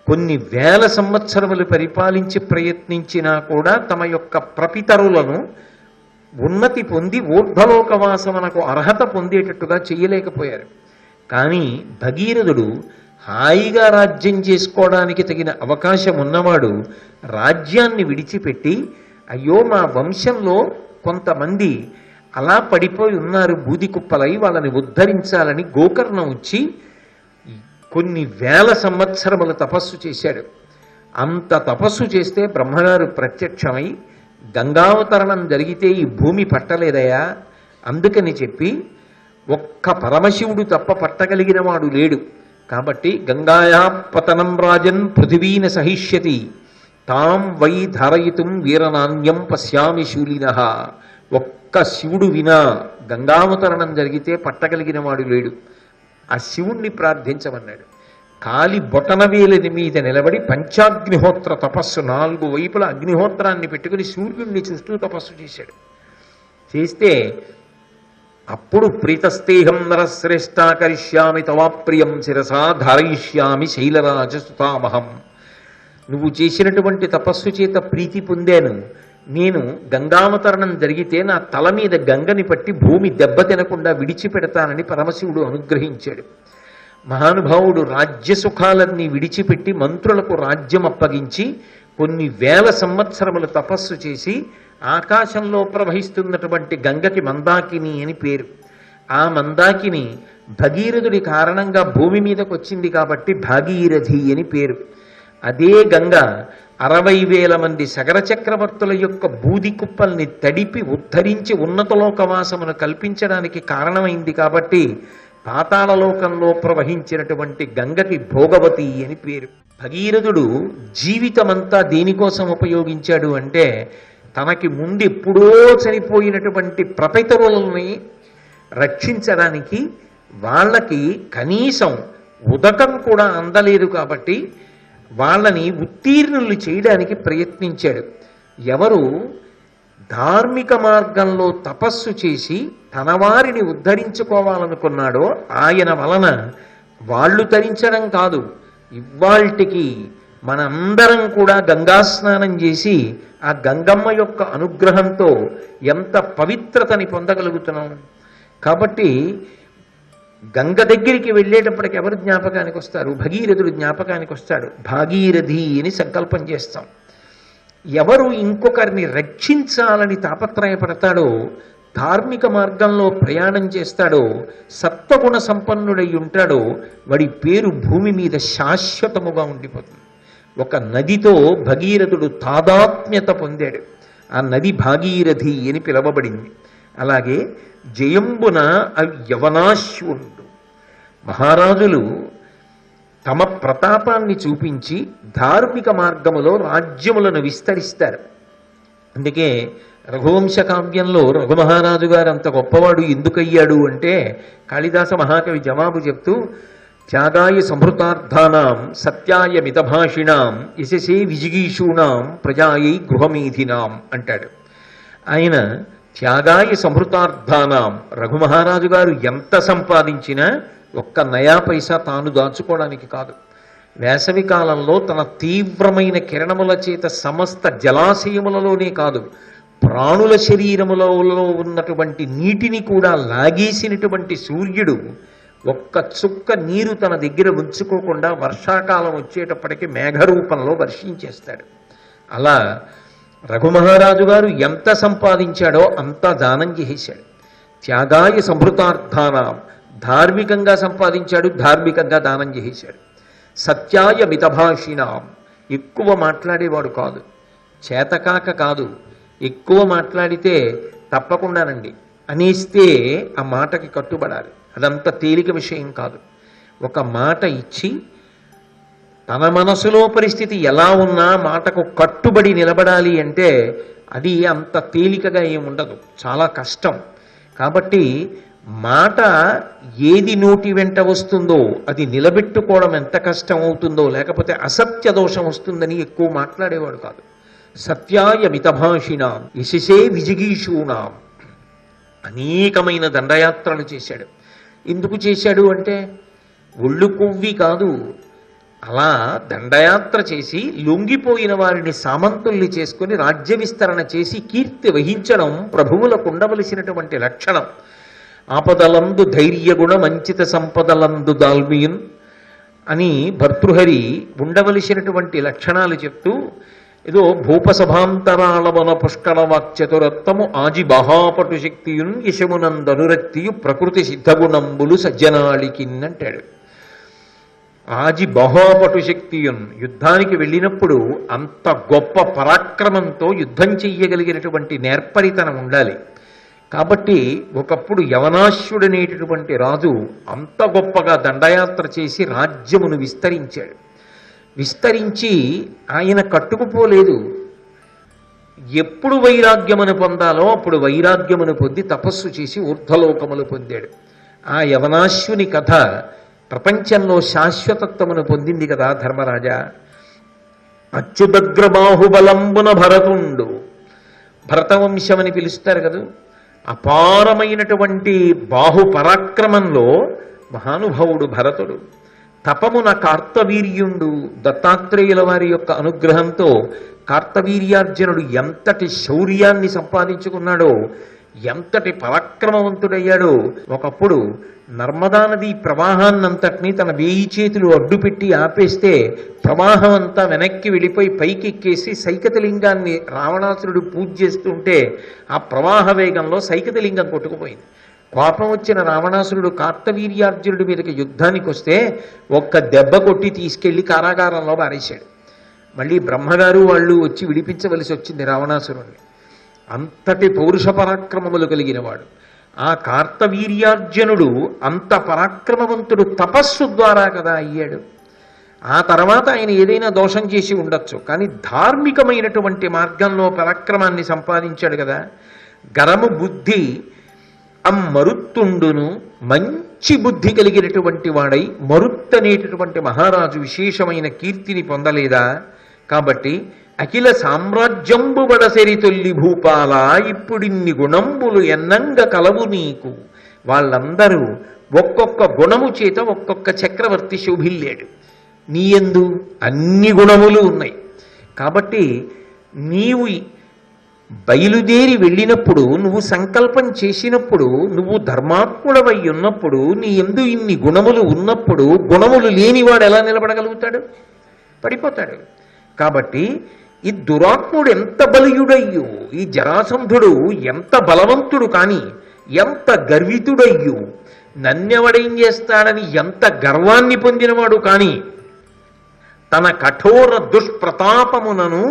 కొన్ని వేల సంవత్సరములు పరిపాలించి ప్రయత్నించినా కూడా తమ యొక్క ప్రపితరులను ఉన్నతి పొంది ఊర్ధ్వలోకవాసమునకు అర్హత పొందేటట్టుగా చేయలేకపోయారు. కానీ భగీరథుడు హాయిగా రాజ్యం చేసుకోవడానికి తగిన అవకాశం ఉన్నవాడు రాజ్యాన్ని విడిచిపెట్టి, అయ్యో మా వంశంలో కొంతమంది అలా పడిపోయి ఉన్నారు బూది కుప్పలై, వాళ్ళని ఉద్ధరించాలని గోకర్ణం వచ్చి కొన్ని వేల సంవత్సరములు తపస్సు చేశాడు. అంత తపస్సు చేస్తే బ్రహ్మగారు ప్రత్యక్షమై, గంగావతరణం జరిగితే ఈ భూమి పట్టలేదయా, అందుకని చెప్పి ఒక్క పరమశివుడు తప్ప పట్టగలిగిన వాడు లేడు, కాబట్టి గంగాయా పతనం రాజన్ పృథివీన సహిష్యతి తాం వై ధారయితుం వీరనాన్యం పశ్యామి శూలినః. ఒక్క శివుడు వినా గంగావతరణం జరిగితే పట్టగలిగిన వాడు లేడు. ఆ శివుణ్ణి ప్రార్థించమన్నాడు. కాలి బొటనవేలిని మీద నిలబడి పంచాగ్నిహోత్ర తపస్సు, 4 వైపుల అగ్నిహోత్రాన్ని పెట్టుకుని సూర్యుడిని చూస్తూ తపస్సు చేశాడు. చేస్తే అప్పుడు ప్రీతస్తేహం నరశ్రేష్ఠ కరిష్యామి తవాప్రియం శిరసా ధారయిష్యామి శైలరాజసుతామహం. నువ్వు చేసినటువంటి తపస్సు చేత ప్రీతి పొందాను. నేను గంగావతరణం జరిగితే నా తల మీద గంగని పట్టి భూమి దెబ్బ తినకుండా విడిచిపెడతానని పరమశివుడు అనుగ్రహించాడు. మహానుభావుడు రాజ్యసుఖాలన్నీ విడిచిపెట్టి మంత్రులకు రాజ్యం అప్పగించి కొన్ని వేల సంవత్సరములు తపస్సు చేసి ఆకాశంలో ప్రవహిస్తున్నటువంటి గంగకి మందాకిని అని పేరు. ఆ మందాకిని భగీరథుడి కారణంగా భూమి మీదకి వచ్చింది కాబట్టి భాగీరథి అని పేరు. అదే గంగ 60,000 మంది సగర చక్రవర్తుల యొక్క బూది కుప్పల్ని తడిపి ఉద్ధరించి ఉన్నతలోకవాసమును కల్పించడానికి కారణమైంది కాబట్టి పాతాళలోకంలో ప్రవహించినటువంటి గంగకి భోగవతి అని పేరు. భగీరథుడు జీవితమంతా దేనికోసం ఉపయోగించాడు అంటే, తనకి ముందెప్పుడో చనిపోయినటువంటి ప్రపితరులని రక్షించడానికి, వాళ్ళకి కనీసం ఉదకం కూడా అందలేదు కాబట్టి వాళ్ళని ఉత్తీర్ణులు చేయడానికి ప్రయత్నించాడు. ఎవరు ధార్మిక మార్గంలో తపస్సు చేసి తన వారిని ఉద్ధరించుకోవాలనుకున్నాడో ఆయన వలన వాళ్ళు తరించడం కాదు, ఇవాల్టికి మనందరం కూడా గంగా స్నానం చేసి ఆ గంగమ్మ యొక్క అనుగ్రహంతో ఎంత పవిత్రతని పొందగలుగుతున్నాం. కాబట్టి గంగ దగ్గరికి వెళ్ళేటప్పటికి ఎవరు జ్ఞాపకానికి వస్తారు? భగీరథుడు జ్ఞాపకానికి వస్తాడు. భాగీరథి అని సంకల్పం చేస్తాం. ఎవరు ఇంకొకరిని రక్షించాలని తాపత్రయపడతాడో, ధార్మిక మార్గంలో ప్రయాణం చేస్తాడో, సత్వగుణ సంపన్నుడై ఉంటాడో, వాడి పేరు భూమి మీద శాశ్వతముగా ఉండిపోతుంది. ఒక నదితో భగీరథుడు తాదాత్మ్యత పొందాడు. ఆ నది భాగీరథి అని పిలవబడింది. అలాగే జయంబున యవనాశ్వుడు. మహారాజులు తమ ప్రతాపాన్ని చూపించి ధార్మిక మార్గములో రాజ్యములను విస్తరిస్తారు. అందుకే రఘువంశ కావ్యంలో రఘుమహారాజు గారు అంత గొప్పవాడు ఎందుకయ్యాడు అంటే, కాళిదాస మహాకవి జవాబు చెప్తూ, త్యాగాయ సంహృతార్థానాం సత్యాయ మితభాషిణాం యశసే విజిగీషూణాం ప్రజాయై గృహమేధినాం అంటాడు. ఆయన త్యాగాయ సంహృతార్థానాం, రఘుమహారాజు గారు ఎంత సంపాదించినా ఒక్క నయా పైసా తాను దాచుకోవడానికి కాదు. వేసవి కాలంలో తన తీవ్రమైన కిరణముల చేత సమస్త జలాశయములలోనే కాదు, ప్రాణుల శరీరములో ఉన్నటువంటి నీటిని కూడా లాగేసినటువంటి సూర్యుడు ఒక్క చుక్క నీరు తన దగ్గర ఉంచుకోకుండా వర్షాకాలం వచ్చేటప్పటికి మేఘరూపంలో వర్షించేస్తాడు. అలా రఘుమహారాజు గారు ఎంత సంపాదించాడో అంతా దానం చేసేశాడు. త్యాగాయ సంభృతార్థానాం, ధార్మికంగా సంపాదించాడు, ధార్మికంగా దానం చేసేశాడు. సత్యాయ మితభాషిణాం, ఎక్కువ మాట్లాడేవాడు కాదు, చేతకాక కాదు, ఎక్కువ మాట్లాడితే తప్పకుండానండి అనేస్తే ఆ మాటకి కట్టుబడాలి. అదంత తేలిక విషయం కాదు. ఒక మాట ఇచ్చి తన మనసులో పరిస్థితి ఎలా ఉన్నా మాటకు కట్టుబడి నిలబడాలి అంటే అది అంత తేలికగా ఏముండదు, చాలా కష్టం. కాబట్టి మాట ఏది నోటి వెంట వస్తుందో అది నిలబెట్టుకోవడం ఎంత కష్టం అవుతుందో, లేకపోతే అసత్య దోషం వస్తుందని ఎక్కువ మాట్లాడేవాడు కాదు. సత్యాయ మితభాషిణాం యశసే విజిగీషూణాం అనేకమైన దండయాత్రలు చేశాడు. ఎందుకు చేశాడు అంటే ఒళ్ళు కొవ్వి కాదు, అలా దండయాత్ర చేసి లొంగిపోయిన వారిని సామంతుల్ని చేసుకుని రాజ్య విస్తరణ చేసి కీర్తి వహించడం ప్రభువులకు ఉండవలసినటువంటి లక్షణం. ఆపదలందు ధైర్యగుణ మంచిత సంపదలందు దాల్మియున్ అని భర్తృహరి ఉండవలసినటువంటి లక్షణాలు చెప్తూ ఏదో భూపసభాంతరాళవన పుష్కళ వాక్చతురత్వము ఆజి బహాపటు శక్తియున్ యశమునందనురక్తియు ప్రకృతి సిద్ధగుణంబులు సజ్జనాళికిన్నంటాడు. ఆజి బహోపటు శక్తియున్, యుద్ధానికి వెళ్ళినప్పుడు అంత గొప్ప పరాక్రమంతో యుద్ధం చెయ్యగలిగినటువంటి నేర్పరితనం ఉండాలి. కాబట్టి ఒకప్పుడు యవనాశ్యుడనేటటువంటి రాజు అంత గొప్పగా దండయాత్ర చేసి రాజ్యమును విస్తరించాడు. విస్తరించి ఆయన కట్టుకుపోలేదు. ఎప్పుడు వైరాగ్యమును పొందాలో అప్పుడు వైరాగ్యమును పొంది తపస్సు చేసి ఊర్ధ్వలోకములు పొందాడు. ఆ యవనాశ్యుని కథ ప్రపంచంలో శాశ్వతత్వమును పొందింది కదా ధర్మరాజా. అచ్యుదగ్ర బాహుబలంబున భరతుండు, భరతవంశమని పిలుస్తారు కదా. అపారమైనటువంటి బాహుపరాక్రమంలో మహానుభావుడు భరతుడు. తపమున కార్తవీర్యుండు, దత్తాత్రేయుల వారి యొక్క అనుగ్రహంతో కార్తవీర్యార్జునుడు ఎంతటి శౌర్యాన్ని సంపాదించుకున్నాడో, ఎంతటి పరాక్రమవంతుడయ్యాడో. ఒకప్పుడు నర్మదా నది ప్రవాహాన్నంతటినీ తన 1000 చేతులు అడ్డుపెట్టి ఆపేస్తే ప్రవాహం అంతా వెనక్కి వెళ్ళిపోయి పైకెక్కేసి సైకతలింగాన్ని రావణాసురుడు పూజ చేస్తుంటే ఆ ప్రవాహ వేగంలో సైకతలింగం కొట్టుకుపోయింది. కోపం వచ్చిన రావణాసురుడు కార్తవీర్యార్జునుడి మీదకి యుద్ధానికి వస్తే ఒక్క దెబ్బ కొట్టి తీసుకెళ్లి కారాగారంలో పారేశాడు. మళ్ళీ బ్రహ్మగారు వాళ్ళు వచ్చి విడిపించవలసి వచ్చింది రావణాసురుణ్ణి. అంతటి పౌరుష పరాక్రమములు కలిగిన వాడు. ఆ కార్తవీర్యార్జునుడు అంత పరాక్రమవంతుడు తపస్సు ద్వారా కదా అయ్యాడు. ఆ తర్వాత ఆయన ఏదైనా దోషం చేసి ఉండొచ్చు, కానీ ధార్మికమైనటువంటి మార్గంలో పరాక్రమాన్ని సంపాదించాడు కదా. గరము బుద్ధి మరుత్తుండును, మంచి బుద్ధి కలిగినటువంటి వాడై మరుత్తనేటటువంటి మహారాజు విశేషమైన కీర్తిని పొందలేదా? కాబట్టి అఖిల సామ్రాజ్యంబు బడసెరి తొల్లి భూపాల ఇప్పుడిన్ని గుణంబులు ఎన్నంగ కలవు నీకు. వాళ్ళందరూ ఒక్కొక్క గుణము చేత ఒక్కొక్క చక్రవర్తి శోభిల్లాడు. నీయందు అన్ని గుణములు ఉన్నాయి. కాబట్టి నీవు బయలుదేరి వెళ్ళినప్పుడు, నువ్వు సంకల్పం చేసినప్పుడు, నువ్వు ధర్మాత్ముడవై ఉన్నప్పుడు, నీ యందు ఇన్ని గుణములు ఉన్నప్పుడు గుణములు లేనివాడు ఎలా నిలబడగలుగుతాడు? పడిపోతాడు. కాబట్టి ఈ దురాత్ముడు ఎంత బలీయుడయ్యో, ఈ జరాసంధుడు ఎంత బలవంతుడు, కానీ ఎంత గర్వితుడయ్యో, నన్నెవడేం చేస్తాడని ఎంత గర్వాన్ని పొందినవాడు, కానీ తన కఠోర దుష్ప్రతాపమునను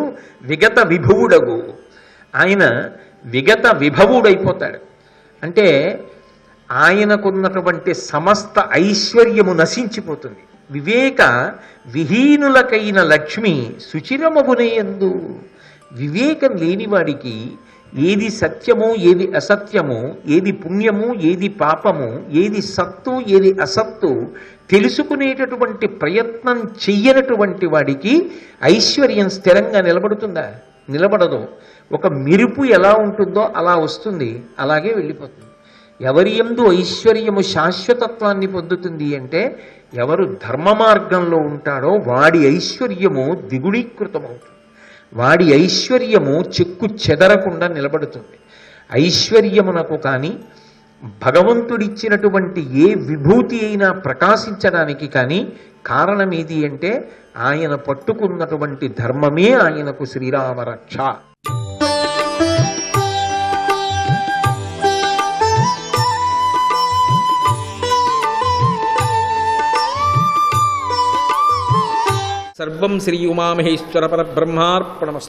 విగత విభవుడగు. ఆయన విగత విభవుడైపోతాడు. అంటే ఆయనకున్నటువంటి సమస్త ఐశ్వర్యము నశించిపోతుంది. వివేక విహీనులకైన లక్ష్మి సుచిరమగునేయందు. వివేకం లేనివాడికి ఏది సత్యము, ఏది అసత్యము, ఏది పుణ్యము, ఏది పాపము, ఏది సత్తు, ఏది అసత్తు తెలుసుకునేటటువంటి ప్రయత్నం చెయ్యనటువంటి వాడికి ఐశ్వర్యం స్థిరంగా నిలబడుతుందా? నిలబడదు. ఒక మెరుపు ఎలా ఉంటుందో అలా వస్తుంది, అలాగే వెళ్ళిపోతుంది. ఎవరి యందు ఐశ్వర్యము శాశ్వతత్వాన్ని పొందుతుంది అంటే ఎవరు ధర్మ మార్గంలో ఉంటాడో వాడి ఐశ్వర్యము ద్విగుణీకృతమవుతుంది. వాడి ఐశ్వర్యము చెక్కు చెదరకుండా నిలబడుతుంది. ఐశ్వర్యమునకు కానీ భగవంతుడిచ్చినటువంటి ఏ విభూతి అయినా ప్రకాశించడానికి కానీ కారణం ఏది అంటే ఆయన పట్టుకున్నటువంటి ధర్మమే ఆయనకు శ్రీరామరక్ష. సర్వం శ్రీ ఉమామహేశ్వర పరబ్రహ్మార్పణమస్తు.